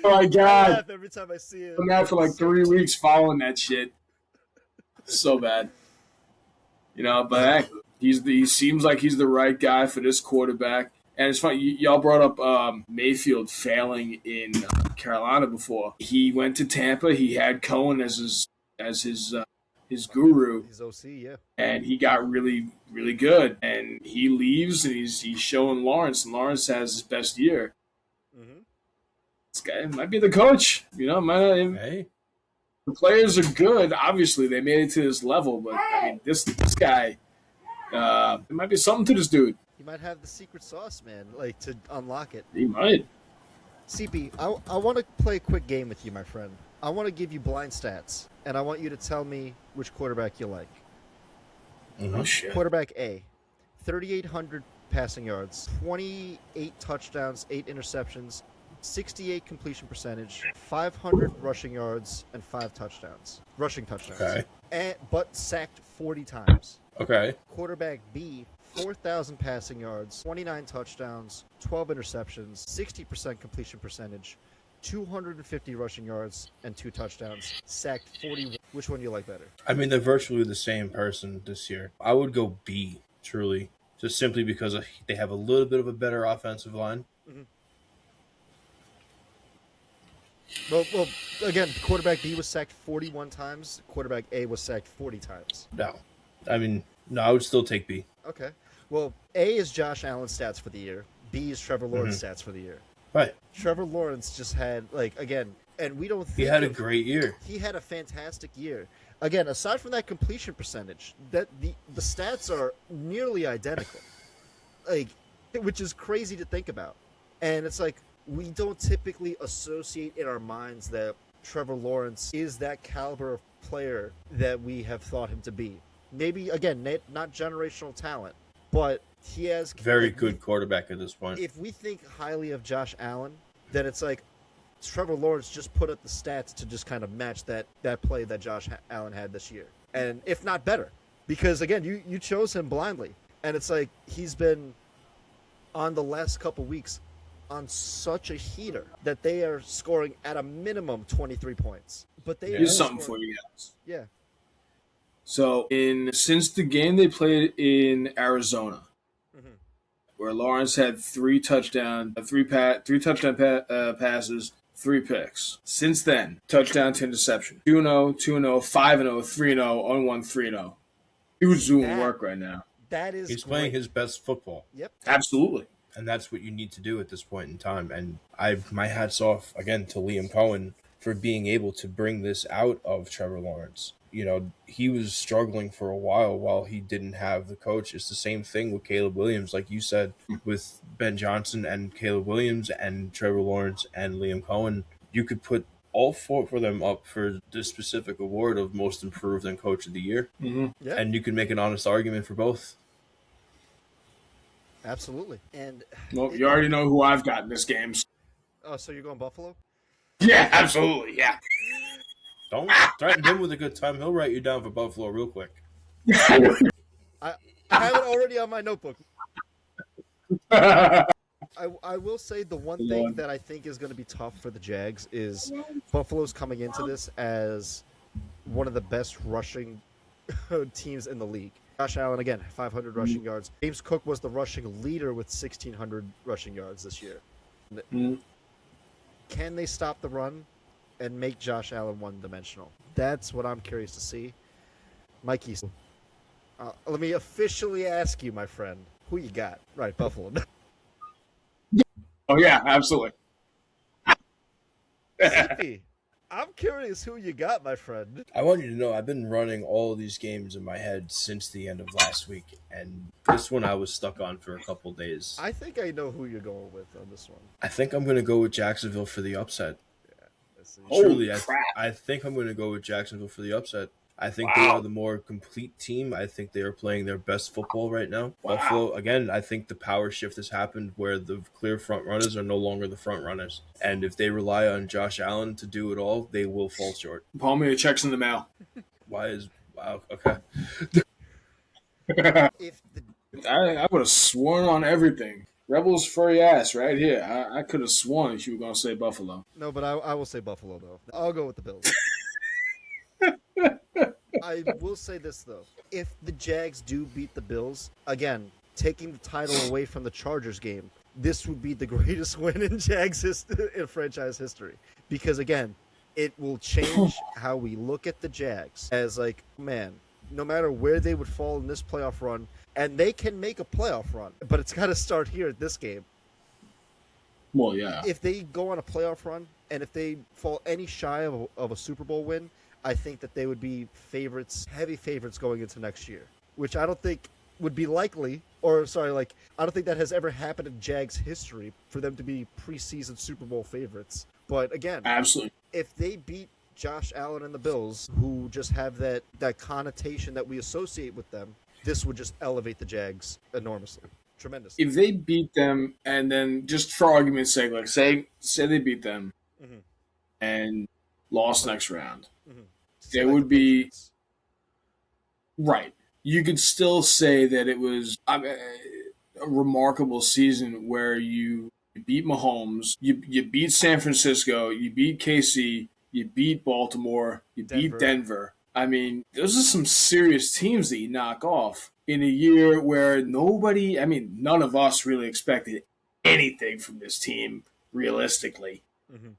oh my God! I laugh every time I see it. I'm out for like 3 weeks following that shit. So bad, But he seems like he's the right guy for this quarterback. And it's funny, y'all brought up Mayfield failing in Carolina before. He went to Tampa. He had Cohen as his guru. His OC, yeah. And he got really, really good. And he leaves, and he's showing Lawrence, and Lawrence has his best year. Mm-hmm. This guy might be the coach. Hey. The players are good. Obviously, they made it to this level. But, this guy, there might be something to this dude. He might have the secret sauce, man, to unlock it. He might. CP, I want to play a quick game with you, my friend. I want to give you blind stats, and I want you to tell me which quarterback you like. Oh, shit. Quarterback A, 3,800 passing yards, 28 touchdowns, 8 interceptions, 68 completion percentage, 500 rushing yards, and 5 touchdowns. Rushing touchdowns. Okay. But sacked 40 times. Okay. Quarterback B, 4,000 passing yards, 29 touchdowns, 12 interceptions, 60% completion percentage, 250 rushing yards, and 2 touchdowns. Sacked 41. Which one do you like better? They're virtually the same person this year. I would go B, truly, just simply because they have a little bit of a better offensive line. Mm-hmm. Well, again, quarterback B was sacked 41 times. Quarterback A was sacked 40 times. No, I would still take B. Okay. Well, A is Josh Allen's stats for the year. B is Trevor Lawrence's stats for the year. Right. Trevor Lawrence just had, again, and we don't think he had a great year. He had a fantastic year. Again, aside from that completion percentage, that the stats are nearly identical. Which is crazy to think about. And it's we don't typically associate in our minds that Trevor Lawrence is that caliber of player that we have thought him to be. Maybe, again, not generational talent, but he has... Very good quarterback at this point. If we think highly of Josh Allen, then it's Trevor Lawrence just put up the stats to just kind of match that play that Josh Allen had this year. And if not better. Because, again, you chose him blindly. And it's he's been, on the last couple weeks, on such a heater that they are scoring at a minimum 23 points. But they Here's something for you guys. Yeah. So, since the game they played in Arizona, where Lawrence had 3 touchdown passes, 3 picks. Since then, touchdown to interception. 2-0, 2-0, 5-0, 3-0, 0-1, 3-0. Dude's doing work right now. He's playing his best football. Yep. Absolutely. And that's what you need to do at this point in time. And my hat's off, again, to Liam Cohen for being able to bring this out of Trevor Lawrence. he was struggling for a while he didn't have the coach. It's the same thing with Caleb Williams, like you said, with Ben Johnson and Caleb Williams and Trevor Lawrence and Liam Cohen. You could put all four of them up for this specific award of most improved and coach of the year. Mm-hmm. Yeah, And you can make an honest argument for both. absolutely. And Well, you already know who I've got in this game. oh, so you're going Buffalo? Yeah, absolutely. Yeah. Don't threaten him with a good time. He'll write you down for Buffalo real quick. I have it already on my notebook. I will say the one thing that I think is going to be tough for the Jags is Buffalo's coming into this as one of the best rushing teams in the league. Josh Allen, again, 500 rushing yards. James Cook was the rushing leader with 1,600 rushing yards this year. Can they stop the run and make Josh Allen one-dimensional? That's what I'm curious to see. Mikey, let me officially ask you, my friend, who you got? Right, Buffalo. Oh, yeah, absolutely. CP, I'm curious who you got, my friend. I want you to know I've been running all of these games in my head since the end of last week, and this one I was stuck on for a couple days. I think I know who you're going with on this one. I think I'm going to go with Jacksonville for the upset. Holy Truly, crap. I think I'm going to go with Jacksonville for the upset. I think Wow. they are the more complete team. I think they are playing their best football right now. Wow. Buffalo, again, I think the power shift has happened where the clear front runners are no longer the front runners. And if they rely on Josh Allen to do it all, they will fall short. Paul, me the checks in the mail. Wow, okay. If the I would have sworn on everything. Rebels furry ass right here. I could have sworn that you were going to say Buffalo. No, but I will say Buffalo, though. I'll go with the Bills. I will say this, though. If the Jags do beat the Bills, again, taking the title away from the Chargers game, this would be the greatest win in Jags in franchise history. Because, again, it will change how we look at the Jags as, like, man, no matter where they would fall in this playoff run, and they can make a playoff run, but it's got to start here at this game. Well, yeah. If they go on a playoff run, and if they fall any shy of a Super Bowl win, I think that they would be favorites, heavy favorites going into next year, which I don't think would be likely, I don't think that has ever happened in Jags history for them to be preseason Super Bowl favorites. But again, Absolutely. if they beat Josh Allen and the Bills, who just have that connotation that we associate with them, this would just elevate the Jags enormously. Tremendously. If they beat them, and then just for argument's sake, like say they beat them Mhm. and lost next round, Mhm. there Like would the be Patriots. right. You could still say that it was a remarkable season where you beat Mahomes, you beat San Francisco, you beat KC, you beat Baltimore, you beat Denver. I mean, those are some serious teams that you knock off in a year where none of us really expected anything from this team realistically. Mhm.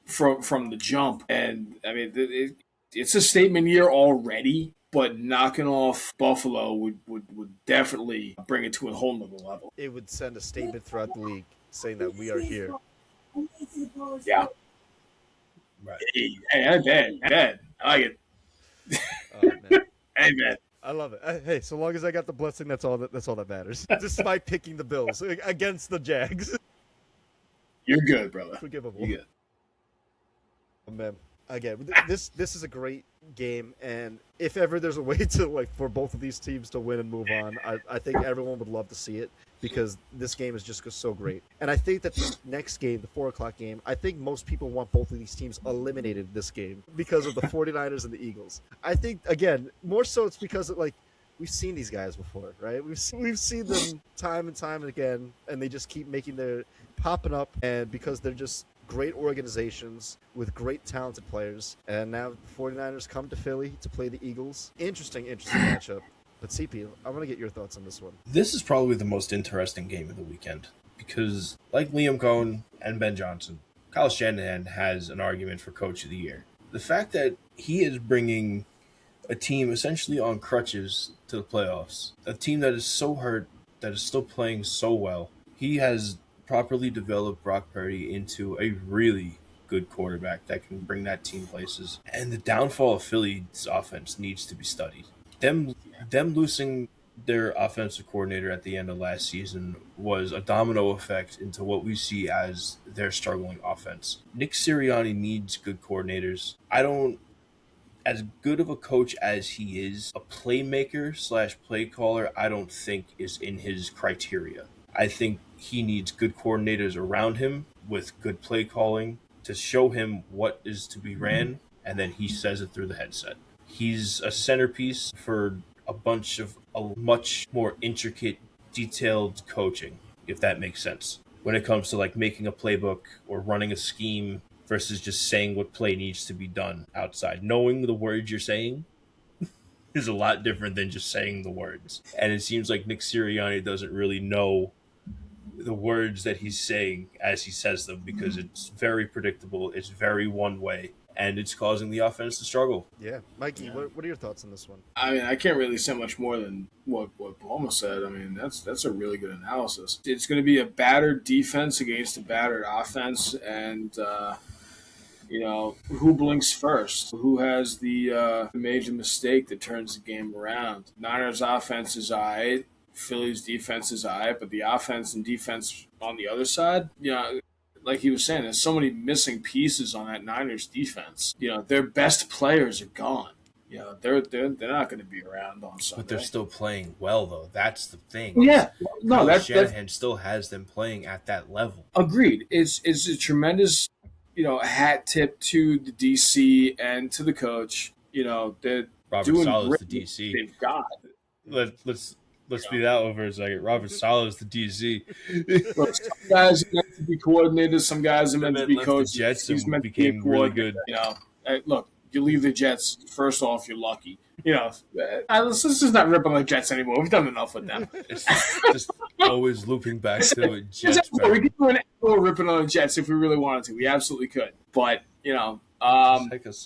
From the jump. And I mean, it's a statement year already, but knocking off Buffalo would definitely bring it to a whole nother level. It would send a statement throughout the league saying that we are here. Yeah. Right. Hey, I bet. I like it. Oh, man. Hey, man. I love it. Hey, so long as I got the blessing, that's all that matters. Despite picking the Bills against the Jags. You're good, brother. Forgivable. You're good. Oh, man. Again, this is a great game, and if ever there's a way to for both of these teams to win and move on, I think everyone would love to see it because this game is just so great. And I think that the next game, the 4:00 game, I think most people want both of these teams eliminated this game because of the 49ers and the Eagles. I think again, more so it's because we've seen these guys before, right? We've seen them time and time again, and they just keep popping up, and because they're just great organizations with great talented players. And now the 49ers come to Philly to play the Eagles. Interesting matchup. But CP, I want to get your thoughts on this one. This is probably the most interesting game of the weekend because, like Liam Cohen and Ben Johnson, Kyle Shanahan has an argument for Coach of the Year. The fact that he is bringing a team essentially on crutches to the playoffs, a team that is so hurt, that is still playing so well, he has properly developed Brock Purdy into a really, good quarterback that can bring that team places. And the downfall of Philly's offense needs to be studied. Them losing their offensive coordinator at the end of last season was a domino effect into what we see as their struggling offense. Nick Sirianni needs good coordinators. As good of a coach as he is, a playmaker / play caller, I don't think is in his criteria. I think he needs good coordinators around him with good play calling to show him what is to be ran, and then he says it through the headset. He's a centerpiece for a bunch of a much more intricate, detailed coaching, if that makes sense. When it comes to like making a playbook or running a scheme versus just saying what play needs to be done outside. Knowing the words you're saying is a lot different than just saying the words. And it seems like Nick Sirianni doesn't really know the words that he's saying as he says them because it's very predictable, it's very one way, and it's causing the offense to struggle. Yeah. Mikey, what are your thoughts on this one? I mean, I can't really say much more than what Palma said. I mean, that's a really good analysis. It's going to be a battered defense against a battered offense, and who blinks first? Who has the major mistake that turns the game around? Niners offense is all right. Philly's defense is all right. But the offense and defense on the other side, like he was saying, there's so many missing pieces on that Niners defense. Their best players are gone. They're not going to be around on Sunday. But they're still playing well, though. That's the thing. Well, yeah. No, Coach Shanahan still has them playing at that level. Agreed. It's a tremendous hat tip to the DC and to the coach. They're Robert doing Saleh's great the DC. They've got. Let's be that over a second. Robert Saleh's the DC. Look, some guys are meant to be coordinators. Some guys are meant to be coaches. The Jets He's and meant to be a became really good. Look, you leave the Jets. First off, you're lucky. Let's just not rip on the Jets anymore. We've done enough with them. It's just always looping back to it. Jets. We could do an episode ripping on the Jets if we really wanted to. We absolutely could. But this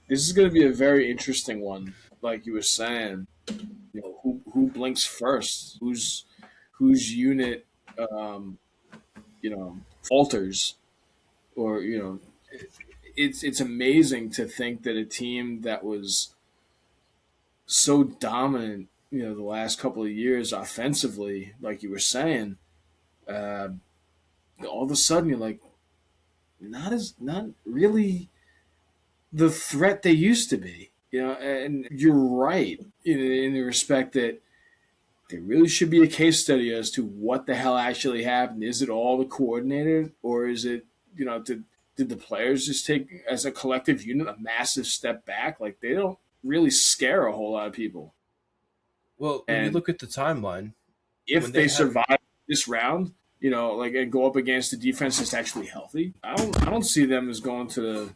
is going to be a very interesting one. Like you were saying, who blinks first? Whose unit, falters, or It's amazing to think that a team that was so dominant, the last couple of years offensively, like you were saying, all of a sudden you're like, not really the threat they used to be, and you're right in the respect that there really should be a case study as to what the hell actually happened. Is it all the coordinator, or is it, did the players just take, as a collective unit, a massive step back? Like, they don't really scare a whole lot of people. Well, when you look at the timeline, if they survive this round, and go up against a defense that's actually healthy, I don't see them as going to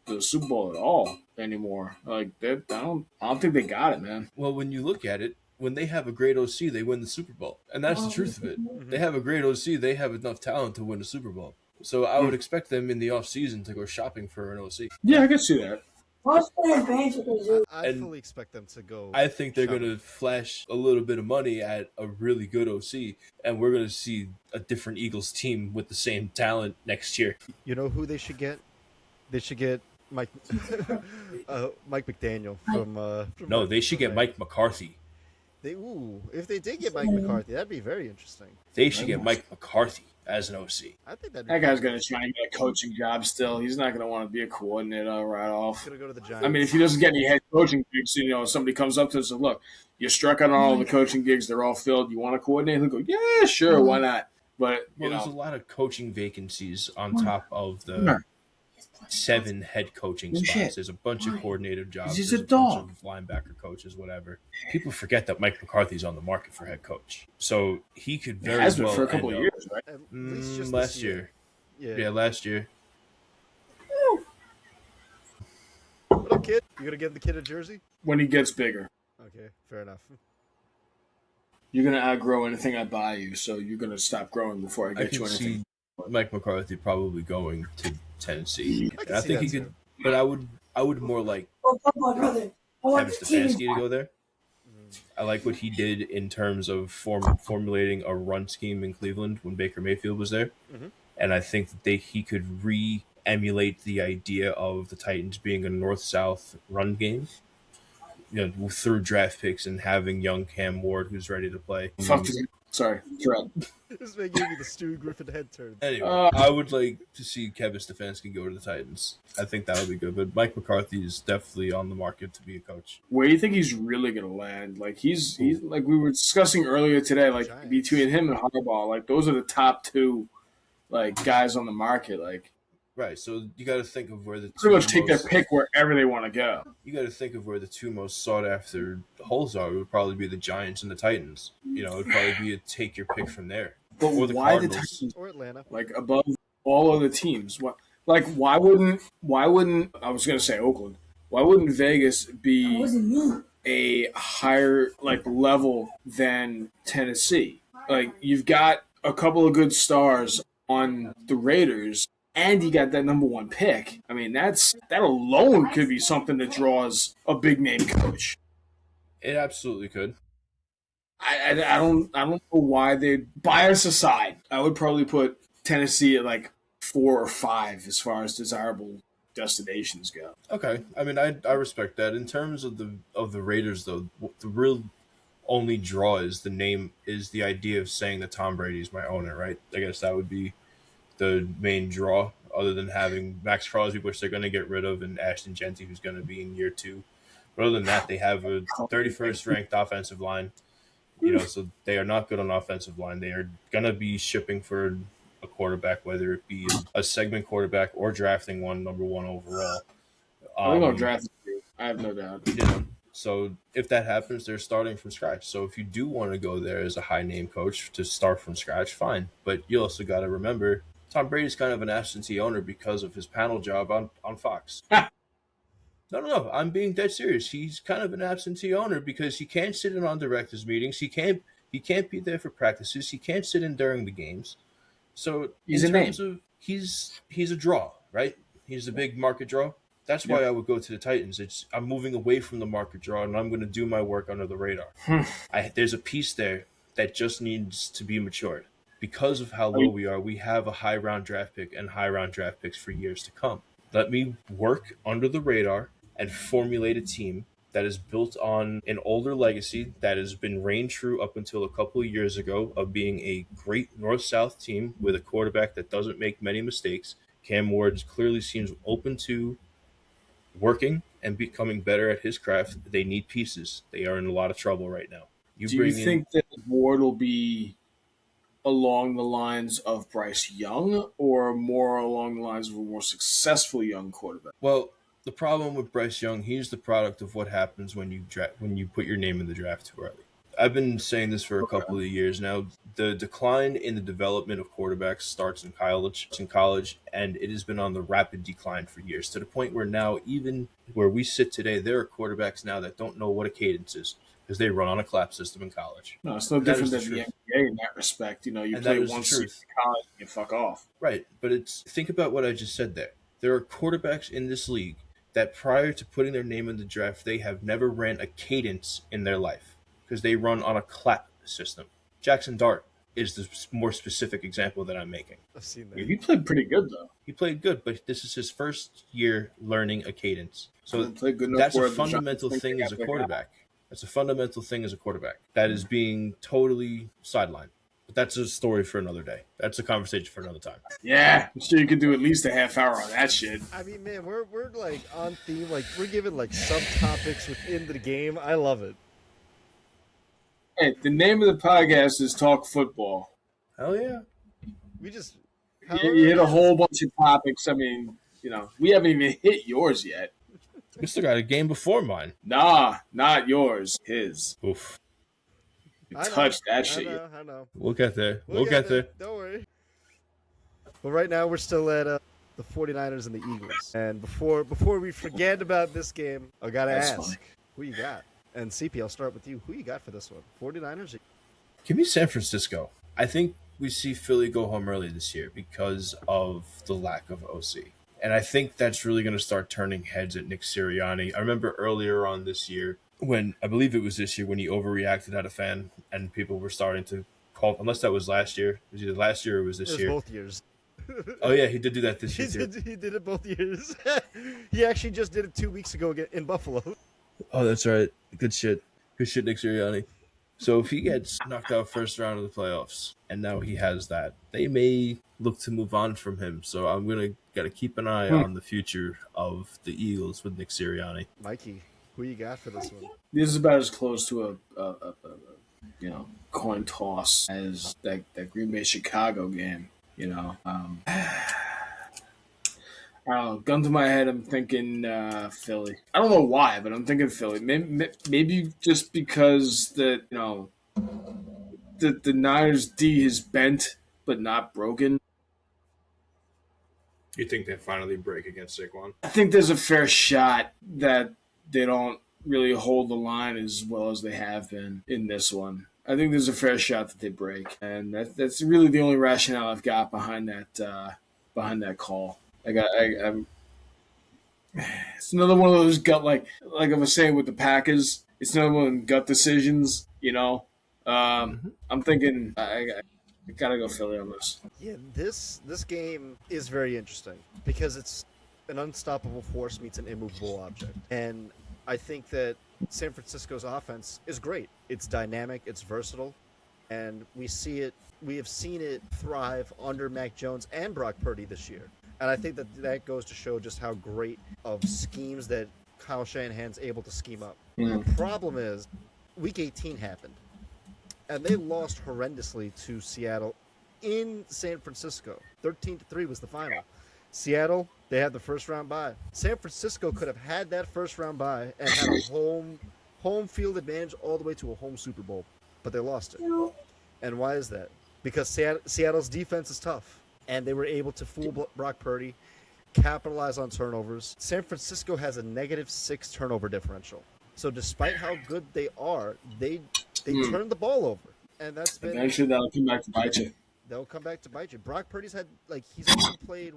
the Super Bowl at all anymore. Like, I don't think they got it, man. Well, when you look at it, when they have a great OC, they win the Super Bowl. And that's the truth of it. Mm-hmm. They have a great OC, they have enough talent to win a Super Bowl. So I would expect them in the offseason to go shopping for an OC. Yeah, I can see that. I fully expect them to go. I think they're going to flash a little bit of money at a really good OC, and we're going to see a different Eagles team with the same talent next year. You know who they should get? They should get Mike McDaniel from No, they should get Mike McCarthy. If they did get Mike McCarthy, that'd be very interesting. They should get Mike McCarthy as an OC. I think that guy's going to try and get a coaching job still. He's not going to want to be a coordinator right off. He's going to go to the Giants. I mean, if he doesn't get any head coaching gigs, somebody comes up to us and says, look, you're struck on all the coaching gigs. They're all filled. You want to coordinate? He'll go, yeah, sure, why not? But, there's a lot of coaching vacancies on top of the 7 head coaching spots. There's a bunch of coordinative jobs. He's There's a dog. bunch of linebacker coaches, whatever. People forget that Mike McCarthy's on the market for head coach. So he could very well. Has been for a couple of years, right? At least just last year. Yeah, last year. What up, kid? You gonna give the kid a jersey? When he gets bigger. Okay, fair enough. You're gonna outgrow anything I buy you, so you're gonna stop growing before I get you anything. See Mike McCarthy probably going to Tennessee. I think he could, but I would more like Kevin Stefanski to go there. I like what he did in terms of formulating a run scheme in Cleveland when Baker Mayfield was there. and I think that he could re-emulate the idea of the Titans being a north-south run game, through draft picks and having young Cam Ward who's ready to play. Fuck this. Sorry, Dread. This man gave me the Stu Griffin head turn. Anyway, I would like to see Kevin Stefanski go to the Titans. I think that would be good. But Mike McCarthy is definitely on the market to be a coach. Where do you think he's really gonna land? Like he's like we were discussing earlier today. Like Giants. between him and Harbaugh, like those are the top two, like guys on the market. Like Right, so you got to think of where the pretty much take their pick wherever they want to go. You got to think of where the two most sought after holes are. It would probably be the Giants and the Titans. It would probably be a take your pick from there. But or the why Cardinals. the Titans Or Atlanta. like above all other teams? What like why wouldn't I was gonna say Oakland? Why wouldn't Vegas That be wasn't me. a higher like level than Tennessee? Like you've got a couple of good stars on the Raiders, and you got that number one pick. I mean, that alone could be something that draws a big name coach. It absolutely could. I don't know why they'd bias aside. I would probably put Tennessee at like 4 or 5 as far as desirable destinations go. Okay, I mean, I respect that. In terms of the Raiders, though, the real only draw is the idea of saying that Tom Brady's my owner, right? I guess that would be the main draw, other than having Max Crosby, which they're going to get rid of, and Ashton Genty, who's going to be in year 2. But other than that, they have a 31st ranked offensive line. So they are not good on offensive line. They are going to be shipping for a quarterback, whether it be a segment quarterback or drafting one, number 1 overall. I'm going to draft you. I have no doubt. So if that happens, they're starting from scratch. So if you do want to go there as a high-name coach to start from scratch, fine. But you also got to remember, Tom Brady's kind of an absentee owner because of his panel job on Fox. No. I'm being dead serious. He's kind of an absentee owner because he can't sit in on directors' meetings. He can't be there for practices. He can't sit in during the games. So He's in a terms of he's a draw, right? He's a big market draw. That's why I would go to the Titans. I'm moving away from the market draw, and I'm going to do my work under the radar. There's a piece there that just needs to be matured. Because of how low we are, we have a high round draft pick and high round draft picks for years to come. Let me work under the radar and formulate a team that is built on an older legacy that has been reigned true up until a couple of years ago of being a great North-South team with a quarterback that doesn't make many mistakes. Cam Ward clearly seems open to working and becoming better at his craft. They need pieces. They are in a lot of trouble right now. Do you think that Ward will be along the lines of Bryce Young or more along the lines of a more successful young quarterback? Well, the problem with Bryce Young, he's the product of what happens when you put your name in the draft too early. I've been saying this for a couple of years now. The decline in the development of quarterbacks starts in college, and it has been on the rapid decline for years, to the point where now, even where we sit today, there are quarterbacks now that don't know what a cadence is because they run on a clap system in college. No, it's no different than the NBA in that respect. You play one season in college and you fuck off. Right, but think about what I just said there. There are quarterbacks in this league that prior to putting their name in the draft, they have never ran a cadence in their life because they run on a clap system. Jackson Dart is the more specific example that I'm making. I've seen that. Yeah, he played pretty good, though. He played good, but this is his first year learning a cadence. So good that's a fundamental thing as a quarterback. That's a fundamental thing as a quarterback that is being totally sidelined. But that's a story for another day. That's a conversation for another time. Yeah, I'm sure you could do at least a half hour on that shit. I mean, man, we're like on theme. Like we're giving like subtopics within the game. I love it. Hey, the name of the podcast is Talk Football. Hell yeah. We just you hit a whole bunch of topics. I mean, we haven't even hit yours yet. We still got a game before mine. Nah, not yours. His. Oof. You touched that shit. I know. We'll get there. We'll get there. Don't worry. But right now we're still at the 49ers and the Eagles. And before we forget about this game, I gotta ask, who you got? And CP, I'll start with you. Who you got for this one? 49ers? Give me San Francisco. I think we see Philly go home early this year because of the lack of OC. And I think that's really going to start turning heads at Nick Sirianni. I remember earlier on this year when he overreacted at a fan and people were starting to call, unless that was last year. It was either last year or it was this year. Both years. Oh yeah, he did do that this He year. did, he did it both years. He actually just did it 2 weeks ago in Buffalo. Oh, that's right. Good shit. Good shit, Nick Sirianni. So if he gets knocked out first round of the playoffs, and now he has that, they may look to move on from him. So I'm gotta keep an eye on the future of the Eagles with Nick Sirianni. Mikey, who you got for this one? This is about as close to a coin toss as that Green Bay Chicago game. I don't know. Gun to my head, I'm thinking Philly. I don't know why, but I'm thinking Philly. Maybe just because the Niners D is bent but not broken. You think they finally break against Saquon? I think there's a fair shot that they don't really hold the line as well as they have been in this one. I think there's a fair shot that they break, and that's really the only rationale I've got behind that call. I'm. It's another one of those gut like I was saying with the Packers. It's another one of them gut decisions. I'm thinking I gotta go Philly on this. Yeah, this game is very interesting because it's an unstoppable force meets an immovable object, and I think that San Francisco's offense is great. It's dynamic, it's versatile, and we have seen it thrive under Mac Jones and Brock Purdy this year. And I think that goes to show just how great of schemes that Kyle Shanahan's able to scheme up. The problem is, Week 18 happened, and they lost horrendously to Seattle in San Francisco. 13-3 was the final. Seattle, they had the first round bye. San Francisco could have had that first round bye and had a home field advantage all the way to a home Super Bowl, but they lost it. And why is that? Because Seattle's defense is tough, and they were able to fool Brock Purdy, capitalize on turnovers. San Francisco has a -6 turnover differential. So despite how good they are, they turn the ball over, and that's been Eventually that'll come back to bite you. They'll come back to bite you. Brock Purdy's had he's only played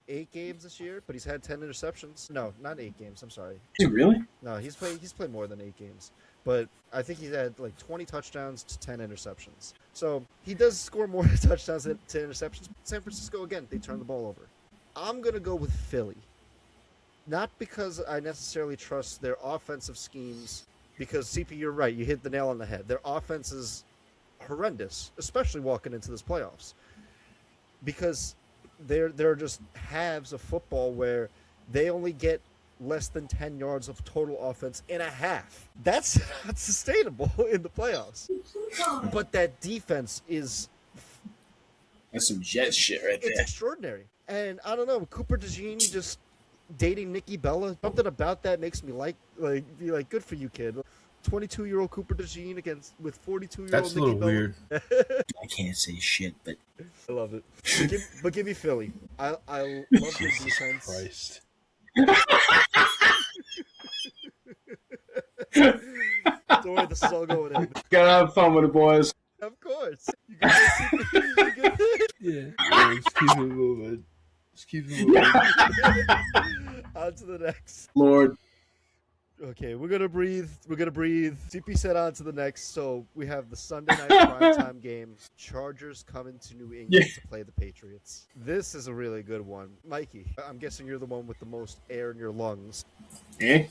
8 games this year, but he's had 10 interceptions. No, not 8 games. I'm sorry. Is it really? No, he's played more than 8 games. But I think he's had 20 touchdowns to 10 interceptions. So he does score more touchdowns than 10 interceptions. San Francisco, again, they turn the ball over. I'm going to go with Philly. Not because I necessarily trust their offensive schemes, because CP, you're right. You hit the nail on the head. Their offense is horrendous, especially walking into this playoffs. Because they're just halves of football where they only get less than 10 yards of total offense in a half. That's not sustainable in the playoffs. But that defense is... That's some jet shit right there. It's extraordinary. And I don't know, Cooper DeJean just dating Nikki Bella, something about that makes me be like, good for you, kid. 22-year-old Cooper DeJean with 42-year-old Nikki Bella. That's a little weird. I can't say shit, but I love it. But give me Philly. I love their defense. Christ. Don't worry, this is all going in. gotta have fun with the boys. Of course. You good? Yeah. Let's keep it moving. On to the next. Lord. Okay, we're gonna breathe. CP said on to the next. So we have the Sunday night primetime game. Chargers coming to New England to play the Patriots. This is a really good one. Mikey, I'm guessing you're the one with the most air in your lungs. Eh?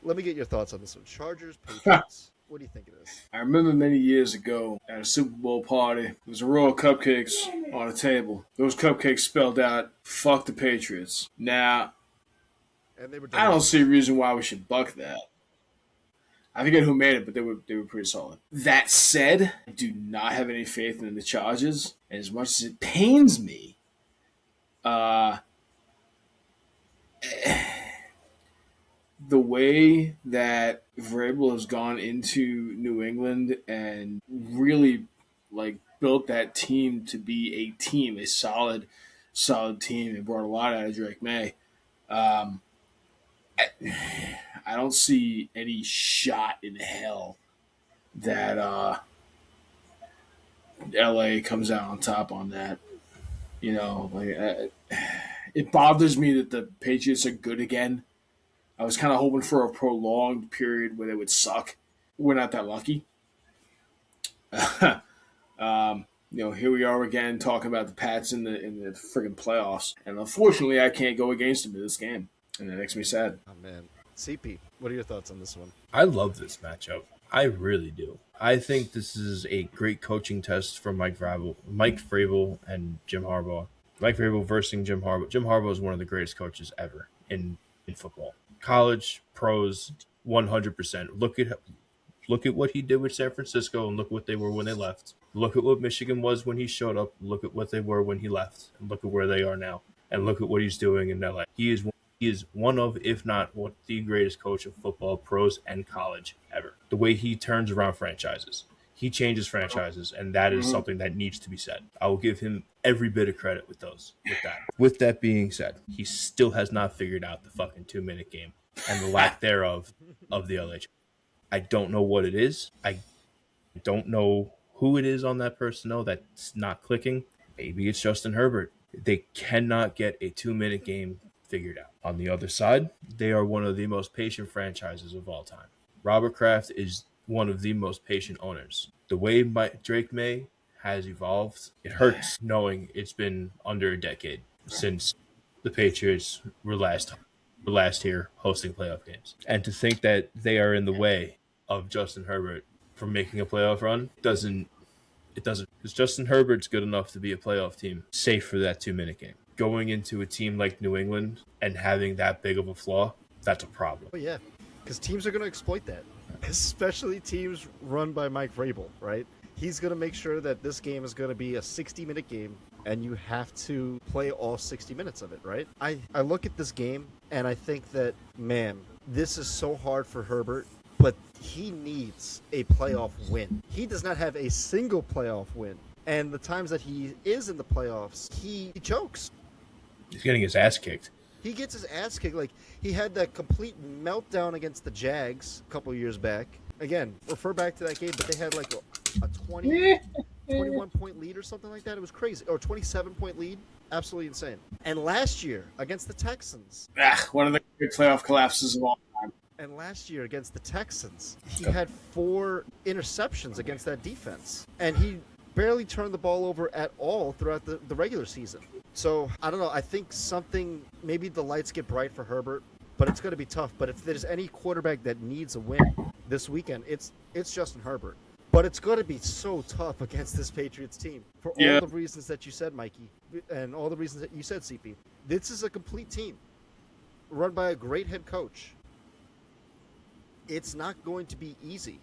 Let me get your thoughts on this one. Chargers, Patriots. What do you think it is? I remember many years ago at a Super Bowl party, there was a row of cupcakes on a table. Those cupcakes spelled out, "Fuck the Patriots." Now, And they were I don't see a reason why we should buck that. I forget who made it, but they were pretty solid. That said, I do not have any faith in the Chargers. And as much as it pains me, the way that Vrabel has gone into New England and really built that team to be a solid team, and brought a lot out of Drake May. I don't see any shot in hell that LA comes out on top on that. It bothers me that the Patriots are good again. I was kind of hoping for a prolonged period where they would suck. We're not that lucky. here we are again talking about the Pats in the friggin' playoffs, and unfortunately, I can't go against them in this game, and it makes me sad. Oh man, CP, what are your thoughts on this one? I love this matchup. I really do. I think this is a great coaching test for Mike Vrabel and Jim Harbaugh. Mike Vrabel versus Jim Harbaugh. Jim Harbaugh is one of the greatest coaches ever in football. College, pros, 100%. Look at what he did with San Francisco and look what they were when they left. Look at what Michigan was when he showed up. Look at what they were when he left. And look at where they are now. And look at what he's doing in LA. He is one of, if not the greatest coach of football, pros, and college ever. The way he turns around franchises. He changes franchises, and that is something that needs to be said. I will give him every bit of credit with that. With that being said, he still has not figured out the fucking 2-minute game and the lack thereof of the LH. I don't know what it is. I don't know who it is on that personnel that's not clicking. Maybe it's Justin Herbert. They cannot get a 2-minute game figured out. On the other side, they are one of the most patient franchises of all time. Robert Kraft is one of the most patient owners. The way Drake May has evolved, it hurts knowing it's been under a decade since the Patriots were last here hosting playoff games. And to think that they are in the way of Justin Herbert from making a playoff run doesn't, because Justin Herbert's good enough to be a playoff team, safe for that 2-minute game. Going into a team like New England and having that big of a flaw, that's a problem. Oh yeah, because teams are going to exploit that, especially teams run by Mike Vrabel, right? He's going to make sure that this game is going to be a 60-minute game, and you have to play all 60 minutes of it, right? I look at this game, and I think that, man, this is so hard for Herbert, but he needs a playoff win. He does not have a single playoff win, and the times that he is in the playoffs, he chokes. He's getting his ass kicked. He gets his ass kicked. Like, he had that complete meltdown against the Jags a couple years back. Again, refer back to that game, but they had like a 21-point lead or something like that. It was crazy. Or 27-point lead. Absolutely insane. And last year, against the Texans. One of the great playoff collapses of all time. And last year, against the Texans, he had 4 interceptions against that defense. And he barely turned the ball over at all throughout the regular season. So, I don't know. I think maybe the lights get bright for Herbert, but it's going to be tough. But if there's any quarterback that needs a win this weekend, it's Justin Herbert. But it's going to be so tough against this Patriots team for all the reasons that you said, Mikey, and all the reasons that you said, CP. This is a complete team run by a great head coach. It's not going to be easy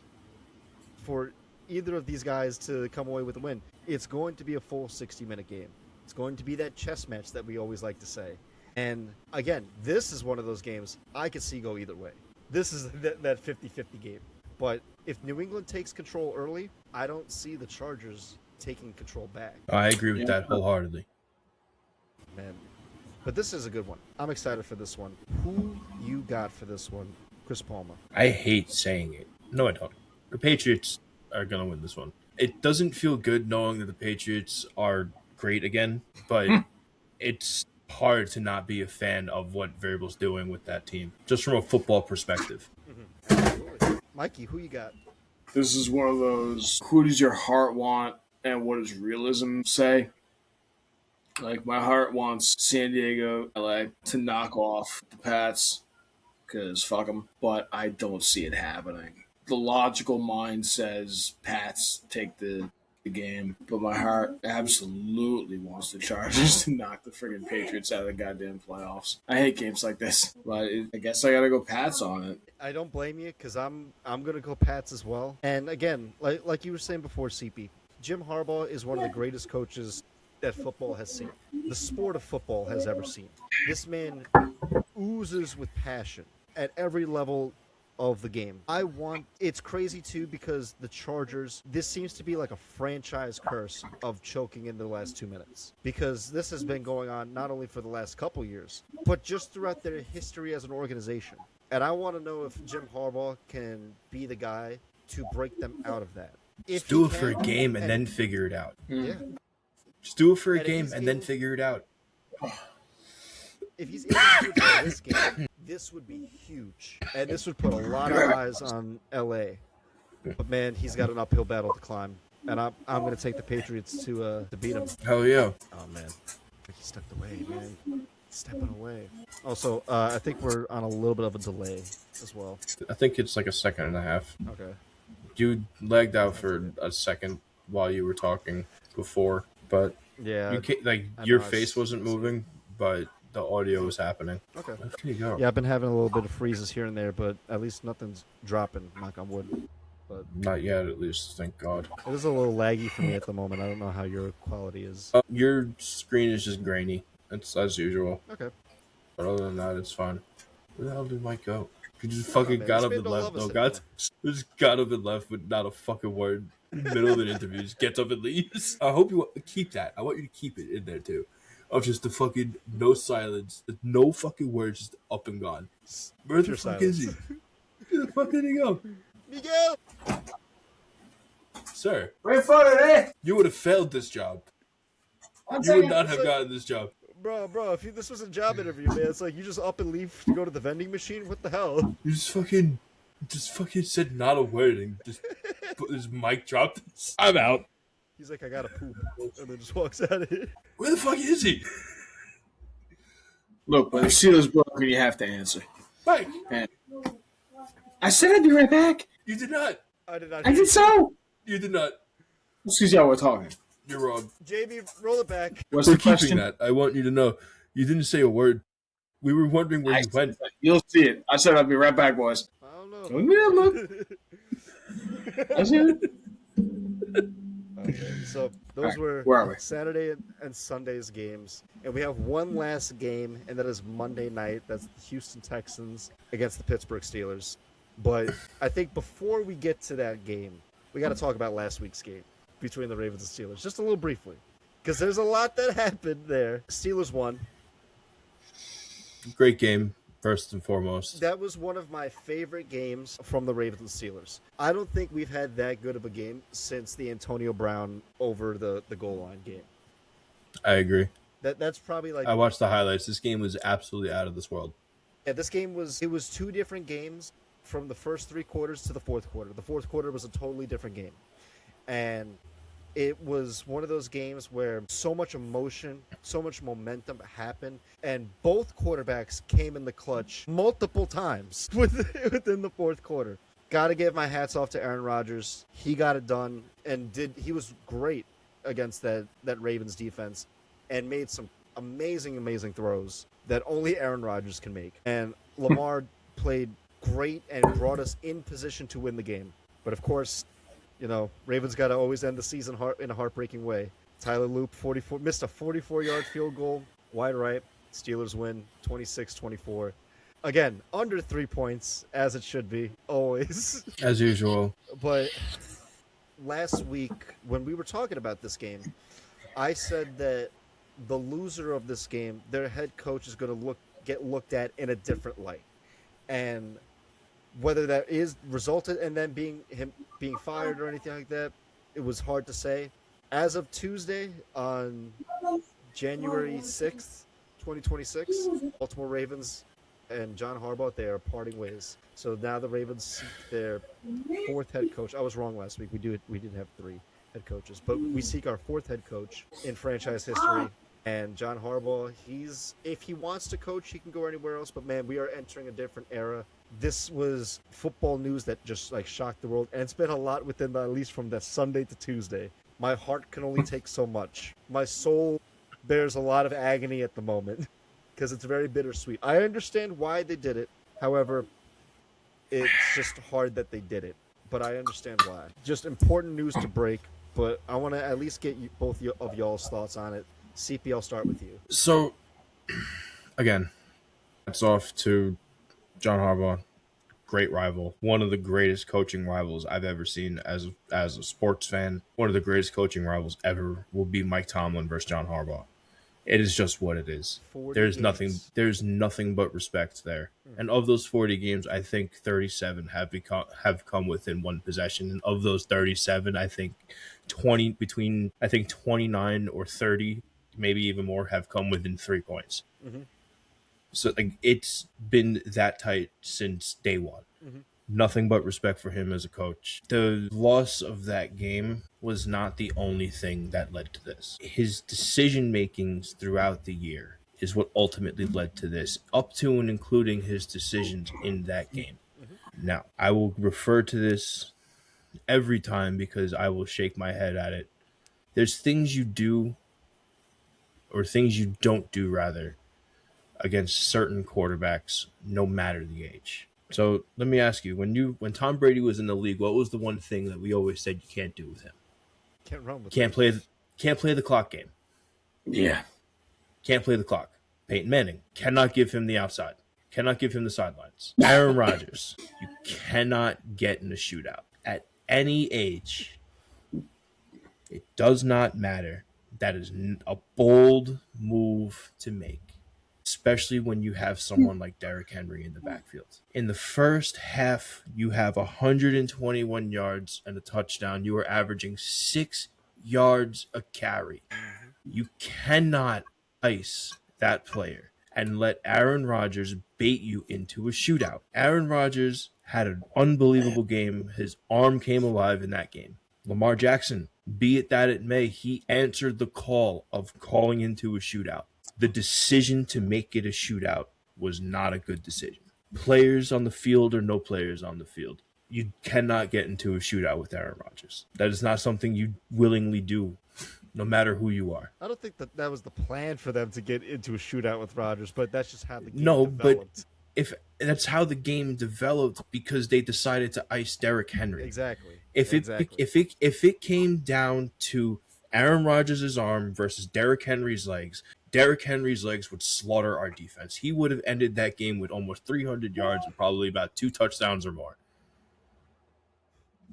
for either of these guys to come away with a win. It's going to be a full 60-minute game. It's going to be that chess match that we always like to say. And again, this is one of those games I could see go either way. This is that 50-50 game. But if New England takes control early, I don't see the Chargers taking control back. I agree with that wholeheartedly. Man. But this is a good one. I'm excited for this one. Who you got for this one? Chris Palmer. I hate saying it. No, I don't. The Patriots are going to win this one. It doesn't feel good knowing that the Patriots are great again, but it's hard to not be a fan of what Vrabel's doing with that team, just from a football perspective. Absolutely. Mikey, who you got? This is one of those, who does your heart want and what does realism say? Like, my heart wants San Diego, LA to knock off the Pats, because fuck them, but I don't see it happening. The logical mind says Pats take the game, but my heart absolutely wants the Chargers to knock the friggin' Patriots out of the goddamn playoffs. I hate games like this, but I guess I gotta go Pats on it. I don't blame you, because I'm gonna go Pats as well. And again, like you were saying before, CP, Jim Harbaugh is one of the greatest coaches that football has seen. The sport of football has ever seen. This man oozes with passion at every level of the game. It's crazy too, because the Chargers, this seems to be like a franchise curse of choking in the last 2 minutes, because this has been going on not only for the last couple years, but just throughout their history as an organization. And I want to know if Jim Harbaugh can be the guy to break them out of that. Just do it for a game and then figure it out. Yeah. Just do it for a game and then figure it out. If he's able to do it for this game, this would be huge. And this would put a lot of eyes on LA. But man, he's got an uphill battle to climb. and I'm gonna take the Patriots to beat them. Hell yeah. Oh man, he stepped away, man. Stepping away. Also, I think we're on a little bit of a delay as well. I think it's like a second and a half. Okay. You lagged out for a second while you were talking before, but Yeah. you can't, like I your know, face wasn't moving, but the audio was happening. Okay. There you go. Yeah, I've been having a little bit of freezes here and there, but at least nothing's dropping. Knock on wood. But Not yet, at least. Thank God. it is a little laggy for me at the moment. I don't know how your quality is. Your screen is just grainy. It's as usual. Okay. But other than that, it's fine. Where the hell did Mike go? He just fucking man, got this up man and don't left. love us No, anymore. God. Just got up and left with not a fucking word. In the middle of an interview, just gets up and leaves. I hope you keep that. I want you to keep it in there too. Of just the fucking no silence, no fucking words, just up and gone. Where the Pure fuck silence. is he? Where the fuck did he go? Miguel! Sir, Wait for it, you would have failed this job. You would not have gotten this job. Bro, if this was a job interview, man, it's like you just up and leave to go to the vending machine? What the hell? You just fucking said not a word and just put his mic dropped. I'm out. He's like, I gotta poop. And then just walks out of here. Where the fuck is he? Look, when the Steelers broke, you have to answer. Mike, I said I'd be right back. you did not. I did not I hear did so. You did not. Excuse y'all, we're talking. You're wrong. Jamie, roll it back. What's We're the keeping question? that. I want you to know. You didn't say a word. We were wondering where you went. You'll see it. I said I'd be right back, boys. I don't know. Look at look. I said it. Okay, so those Alright, where are were we? Saturday and Sunday's games, and we have one last game, and that is Monday night. That's the Houston Texans against the Pittsburgh Steelers. But I think before we get to that game, we got to talk about last week's game between the Ravens and Steelers, just a little briefly, because there's a lot that happened there. Steelers won. Great game, first and foremost. That was one of my favorite games from the Ravens and Steelers. I don't think we've had that good of a game since the Antonio Brown over the goal line game. I agree. That's probably like I watched the highlights. This game was absolutely out of this world. yeah, this game was two different games from the first three quarters to the fourth quarter. The fourth quarter was a totally different game. And it was one of those games where so much emotion, so much momentum happened, and both quarterbacks came in the clutch multiple times within the fourth quarter. Got to give my hats off to Aaron Rodgers. He got it done, and he was great against that Ravens defense, and made some amazing throws that only Aaron Rodgers can make. And Lamar played great and brought us in position to win the game. But of course, you know, Ravens got to always end the season in a heartbreaking way. Tyler Loop missed a 44-yard field goal, wide right. Steelers win 26-24. Again, under 3 points, as it should be, always. As usual. But last week, when we were talking about this game, I said that the loser of this game, their head coach is going to get looked at in a different light. And whether that is resulted in them being fired or anything like that, it was hard to say. As of Tuesday, on January 6th, 2026, Baltimore Ravens and John Harbaugh, they are parting ways. So now the Ravens seek their fourth head coach. I was wrong last week. We did have three head coaches, but we seek our fourth head coach in franchise history. And John Harbaugh, if he wants to coach, he can go anywhere else. But man, we are entering a different era. This was football news that just like shocked the world, and it's been a lot within at least from that Sunday to Tuesday. My heart can only take so much. My soul bears a lot of agony at the moment because it's very bittersweet. I understand why they did it. However, it's just hard that they did it. But I understand why. Just important news to break. But I want to at least get both of y'all's thoughts on it. CP, I'll start with you. So, again, hats off to John Harbaugh, great rival, one of the greatest coaching rivals I've ever seen as a sports fan. One of the greatest coaching rivals ever will be Mike Tomlin versus John Harbaugh. It is just what it is. There's nothing but respect there. And of those 40 games, I think 37 have come within one possession. And of those 37, I think 29 or 30, maybe even more, have come within 3 points. Mm-hmm. So like it's been that tight since day one. Mm-hmm. Nothing but respect for him as a coach. The loss of that game was not the only thing that led to this. His decision makings throughout the year is what ultimately led to this, up to and including his decisions in that game. Now, I will refer to this every time because I will shake my head at it. There's things you do, or things you don't do, rather, against certain quarterbacks, no matter the age. So let me ask you: when Tom Brady was in the league, what was the one thing that we always said you can't do with him? Can't run with Can't play the clock game. Yeah. Can't play the clock. Peyton Manning cannot give him the outside. Cannot give him the sidelines. Aaron Rodgers, you cannot get in a shootout at any age. It does not matter. That is a bold move to make, especially when you have someone like Derrick Henry in the backfield. In the first half, you have 121 yards and a touchdown. You are averaging 6 yards a carry. You cannot ice that player and let Aaron Rodgers bait you into a shootout. Aaron Rodgers had an unbelievable game. His arm came alive in that game. Lamar Jackson, be it that it may, he answered the call of calling into a shootout. The decision to make it a shootout was not a good decision. Players on the field or no players on the field, you cannot get into a shootout with Aaron Rodgers. That is not something you willingly do, no matter who you are. I don't think that was the plan for them to get into a shootout with Rodgers, but that's just how the game But developed. if that's how the game developed, because they decided to ice Derrick Henry. Exactly. If it came down to Aaron Rodgers' arm versus Derrick Henry's legs would slaughter our defense. He would have ended that game with almost 300 yards and probably about 2 touchdowns or more.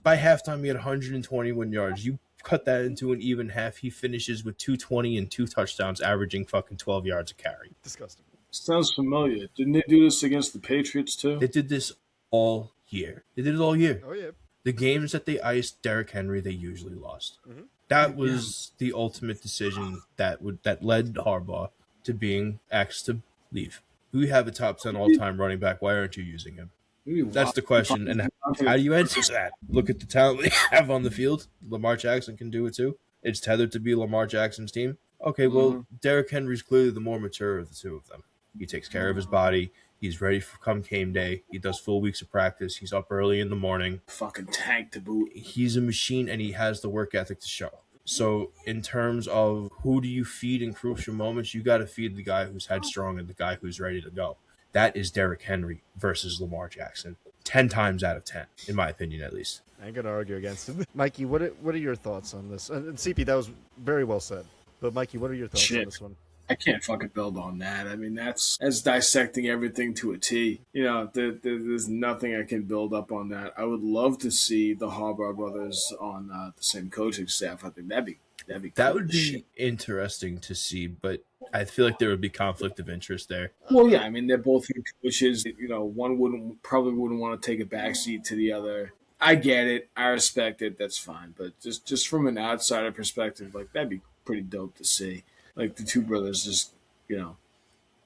By halftime, he had 121 yards. You cut that into an even half, he finishes with 220 and 2 touchdowns, averaging fucking 12 yards a carry. Disgusting. Sounds familiar. Didn't they do this against the Patriots too? They did this all year. They did it all year. Oh, yeah. The games that they iced Derrick Henry, they usually lost. Mhm. That was the ultimate decision that led Harbaugh to being asked to leave. We have a top 10 all-time running back. Why aren't you using him? That's the question. And how do you answer that? Look at the talent they have on the field. Lamar Jackson can do it too. It's tethered to be Lamar Jackson's team. Okay, well, Derrick Henry's clearly the more mature of the two of them. He takes care of his body. He's ready for come game day. He does full weeks of practice. He's up early in the morning. Fucking tank to boot. He's a machine, and he has the work ethic to show. So in terms of who do you feed in crucial moments, you got to feed the guy who's headstrong and the guy who's ready to go. That is Derrick Henry versus Lamar Jackson. 10 times out of 10, in my opinion, at least. I ain't going to argue against him. Mikey, what are your thoughts on this? And CP, that was very well said. But Mikey, what are your thoughts on this one? I can't fucking build on that. I mean, that's dissecting everything to a T. You know, there's nothing I can build up on that. I would love to see the Harbaugh brothers on the same coaching staff. I think that'd be cool. That would be interesting to see, but I feel like there would be conflict of interest there. Well, yeah, I mean, they're both coaches. You know, one probably wouldn't want to take a backseat to the other. I get it. I respect it. That's fine. But just from an outsider perspective, like, that'd be pretty dope to see. Like, the two brothers just, you know,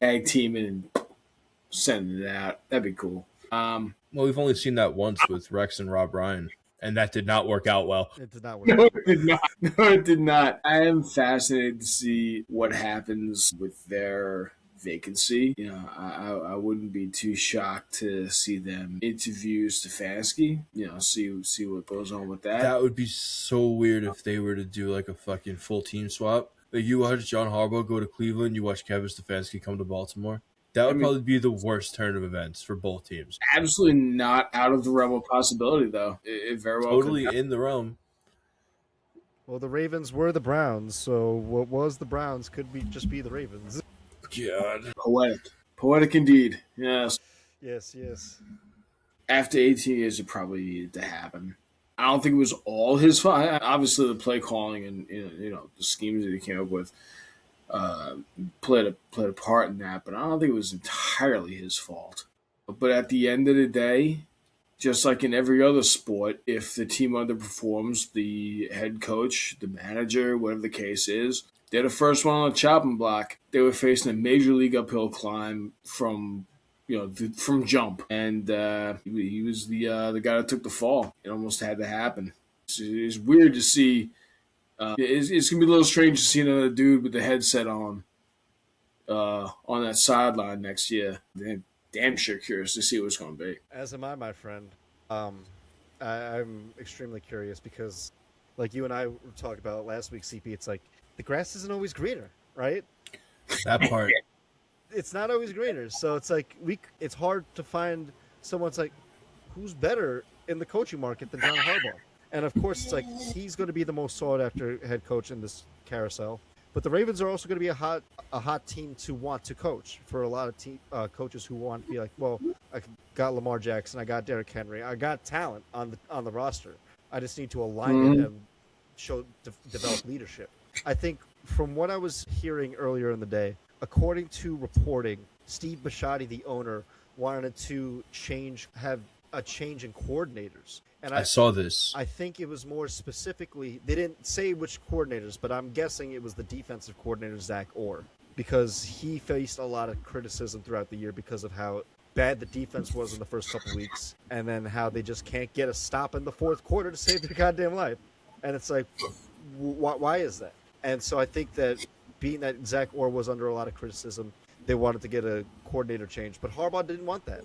tag teaming and sending it out. That'd be cool. Well, we've only seen that once with Rex and Rob Ryan, and that did not work out well. It did not work. No, it did not. No, it did not. I am fascinated to see what happens with their vacancy. You know, I wouldn't be too shocked to see them interview Stefanski. You know, see what goes on with that. That would be so weird if they were to do like a fucking full team swap. Like, you watch John Harbaugh go to Cleveland, you watch Kevin Stefanski come to Baltimore. That would probably be the worst turn of events for both teams. Absolutely not out of the realm of possibility, though. It very well totally in the realm. Well, the Ravens were the Browns, so what was the Browns could just be the Ravens. God. Poetic indeed. Yes. Yes. After 18 years, it probably needed to happen. I don't think it was all his fault. Obviously, the play calling and you know the schemes that he came up with played a part in that, but I don't think it was entirely his fault. But at the end of the day, just like in every other sport, if the team underperforms, the head coach, the manager, whatever the case is, they're the first one on the chopping block. They were facing a major league uphill climb from from jump, and he was the guy that took the fall. It almost had to happen. It's weird to see. It's gonna be a little strange to see another dude with the headset on that sideline next year. Damn sure curious to see what it's gonna be. As am I, my friend. I'm extremely curious because, like you and I were talking about last week, CP, it's like the grass isn't always greener, right? That part. It's not always greener, so it's like it's hard to find someone's like who's better in the coaching market than John Harbaugh. And of course, it's like he's going to be the most sought after head coach in this carousel. But the Ravens are also going to be a hot team to want to coach for a lot of coaches who want to be like, well, I got Lamar Jackson, I got Derrick Henry, I got talent on the roster. I just need to align it and develop leadership. I think from what I was hearing earlier in the day, according to reporting, Steve Bisciotti, the owner, wanted to have a change in coordinators. And I saw this. I think it was more specifically, they didn't say which coordinators, but I'm guessing it was the defensive coordinator, Zach Orr, because he faced a lot of criticism throughout the year because of how bad the defense was in the first couple weeks, and then how they just can't get a stop in the fourth quarter to save their goddamn life. And it's like, why is that? And so I think that being that Zach Orr was under a lot of criticism, they wanted to get a coordinator change. But Harbaugh didn't want that.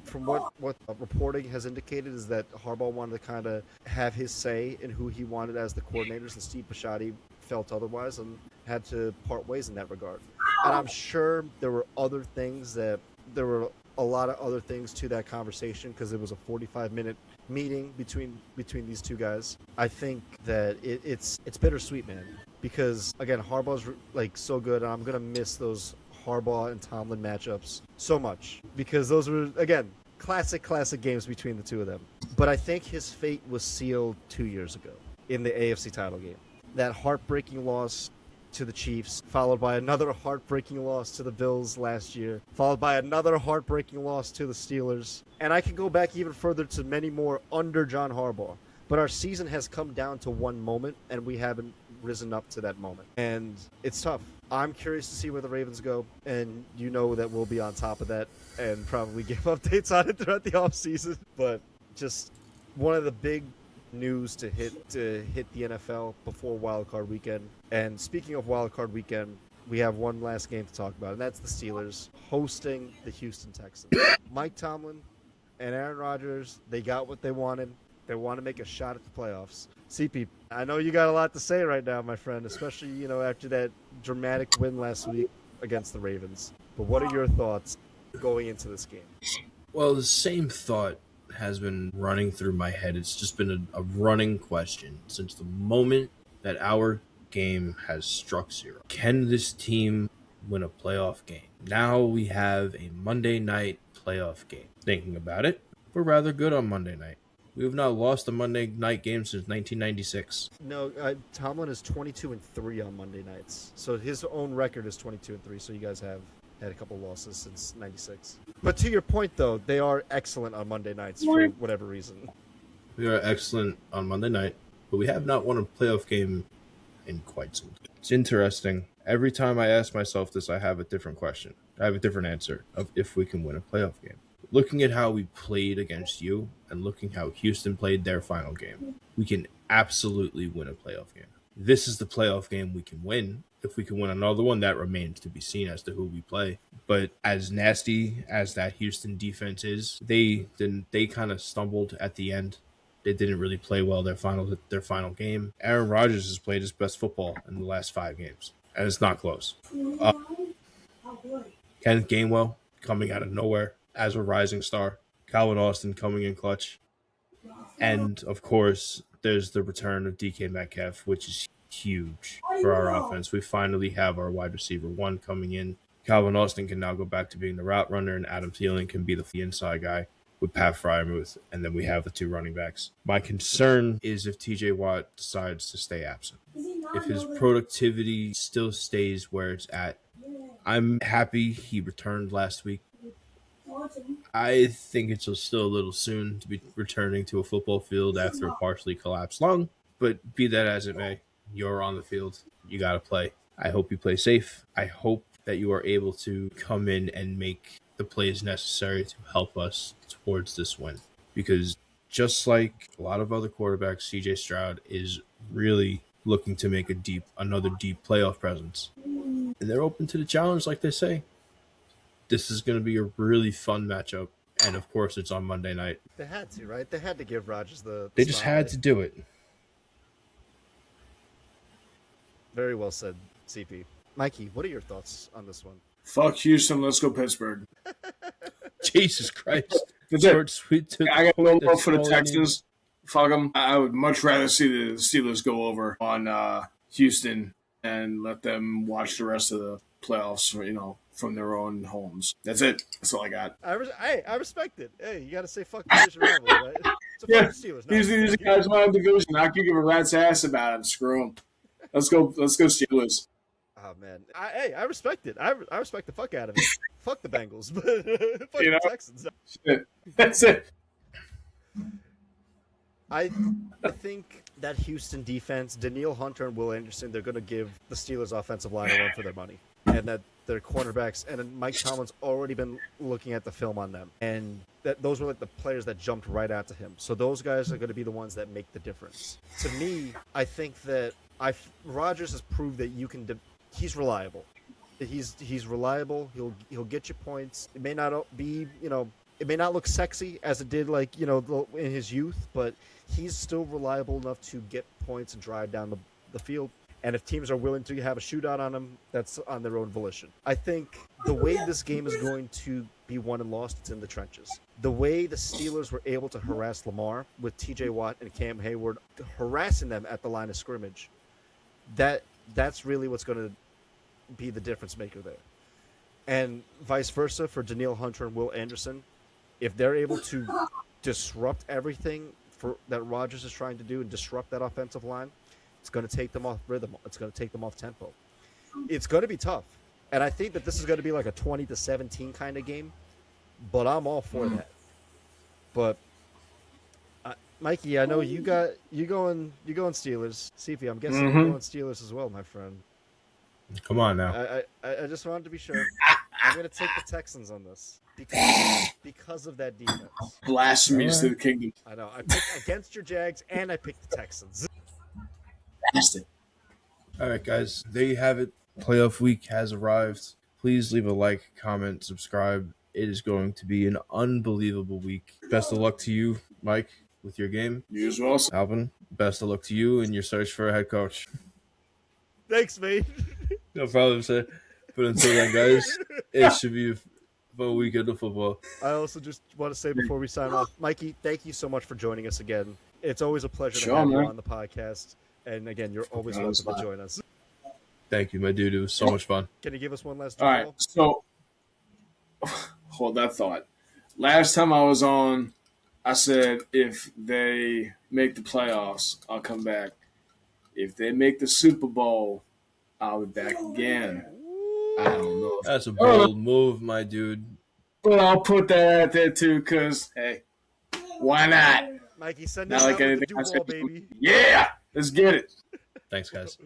From what reporting has indicated is that Harbaugh wanted to kind of have his say in who he wanted as the coordinators, and Steve Bisciotti felt otherwise and had to part ways in that regard. And I'm sure there were a lot of other things to that conversation because it was a 45-minute meeting between these two guys. I think that it's bittersweet, man, because again, Harbaugh's like so good, and I'm gonna miss those Harbaugh and Tomlin matchups so much because those were, again, classic games between the two of them. But I think his fate was sealed 2 years ago in the AFC title game. That heartbreaking loss to the Chiefs, followed by another heartbreaking loss to the Bills last year, followed by another heartbreaking loss to the Steelers. And I can go back even further to many more under John Harbaugh. But our season has come down to one moment, and we haven't risen up to that moment. And it's tough. I'm curious to see where the Ravens go, and you know that we'll be on top of that and probably give updates on it throughout the offseason. But just one of the big news to hit the NFL before Wild Card Weekend. And speaking of Wild Card Weekend, we have one last game to talk about, and that's the Steelers hosting the Houston Texans. Mike Tomlin and Aaron Rodgers, they got what they wanted. They want to make a shot at the playoffs. CP, I know you got a lot to say right now, my friend, especially, after that dramatic win last week against the Ravens. But what are your thoughts going into this game? Well, the same thought has been running through my head. It's just been a running question since the moment that our game has struck zero. Can this team win a playoff game? Now we have a Monday night playoff game. Thinking about it, we're rather good on Monday night. We have not lost a Monday night game since 1996. No, Tomlin is 22-3 on Monday nights. So his own record is 22-3. So you guys have had a couple losses since 96. But to your point, though, they are excellent on Monday nights for whatever reason. We are excellent on Monday night, but we have not won a playoff game in quite some time. It's interesting. Every time I ask myself this, I have a different question. I have a different answer of if we can win a playoff game. Looking at how we played against you and looking how Houston played their final game, we can absolutely win a playoff game. This is the playoff game we can win. If we can win another one, that remains to be seen as to who we play. But as nasty as that Houston defense is, they kind of stumbled at the end. They didn't really play well their final game. Aaron Rodgers has played his best football in the last 5 games, and it's not close. Kenneth Gainwell coming out of nowhere as a rising star. Calvin Austin coming in clutch. And, of course, there's the return of DK Metcalf, which is huge for our offense. We finally have our wide receiver 1 coming in. Calvin Austin can now go back to being the route runner, and Adam Thielen can be the inside guy with Pat Freiermuth, and then we have the 2 running backs. My concern is if TJ Watt decides to stay absent. If his productivity still stays where it's at, I'm happy he returned last week. I think it's still a little soon to be returning to a football field after a partially collapsed lung, but be that as it may, you're on the field. You got to play. I hope you play safe. I hope that you are able to come in and make the plays necessary to help us towards this win. Because just like a lot of other quarterbacks, CJ Stroud is really looking to make another deep playoff presence. And they're open to the challenge, like they say. This is going to be a really fun matchup. And, of course, it's on Monday night. They had to, right? They had to give Rodgers the They just had to do it. Very well said, CP. Mikey, what are your thoughts on this one? Fuck Houston, let's go Pittsburgh. Jesus Christ. That's it. Short, sweet, I got no love for the all I Texans. Fuck them. I would much rather see the Steelers go over on Houston and let them watch the rest of the playoffs, from their own homes. That's it. That's all I got. I respect it. Hey, you got to say fuck the division rival, right? So Yeah, fuck the Steelers. these guys in my division. I can give a rat's ass about them. Screw them. Let's go Steelers. Oh man, I respect it. I respect the fuck out of it. Fuck the Bengals, but fuck the Texans. Shit. That's it. I think that Houston defense, Danielle Hunter and Will Anderson, they're going to give the Steelers offensive line a run for their money, and that their cornerbacks and Mike Tomlin's already been looking at the film on them, and that those were like the players that jumped right out to him. So those guys are going to be the ones that make the difference. To me, I think that Rodgers has proved that you can. He's reliable. He's reliable. He'll get you points. It may not be it may not look sexy as it did in his youth, but he's still reliable enough to get points and drive down the field. And if teams are willing to have a shootout on him, that's on their own volition. I think the way this game is going to be won and lost, it's in the trenches. The way the Steelers were able to harass Lamar with TJ Watt and Cam Hayward harassing them at the line of scrimmage, that's really what's going to be the difference maker there. And vice versa for Danielle Hunter and Will Anderson. If they're able to disrupt everything that Rodgers is trying to do and disrupt that offensive line, it's going to take them off rhythm. It's going to take them off tempo. It's going to be tough. And I think that this is going to be like a 20-17 kind of game, but I'm all for that. But Mikey, I know you going Steelers. CP, I'm guessing you're going Steelers as well, my friend. Come on now. I just wanted to be sure. I'm going to take the Texans on this because of that defense. Blasphemies to the kingdom. I know. I picked against your Jags, and I picked the Texans. Bastard. All right, guys. There you have it. Playoff week has arrived. Please leave a like, comment, subscribe. It is going to be an unbelievable week. Best of luck to you, Mike, with your game. You as well. Alvin, best of luck to you in your search for a head coach. Thanks, mate. No problem, sir. But until then, guys, it should be a fun weekend of football. I also just want to say before we sign off, Mikey, thank you so much for joining us again. It's always a pleasure to have you on the podcast. And again, you're always welcome to join us. Thank you, my dude. It was so much fun. Can you give us one last All right, so hold that thought. Last time I was on, I said if they make the playoffs, I'll come back. If they make the Super Bowl, I'll be back again. I don't know. That's a bold move, my dude. But I'll put that out there too, because, hey, why not? Mikey, send us out with the Duval, baby. Yeah, let's get it. Thanks, guys.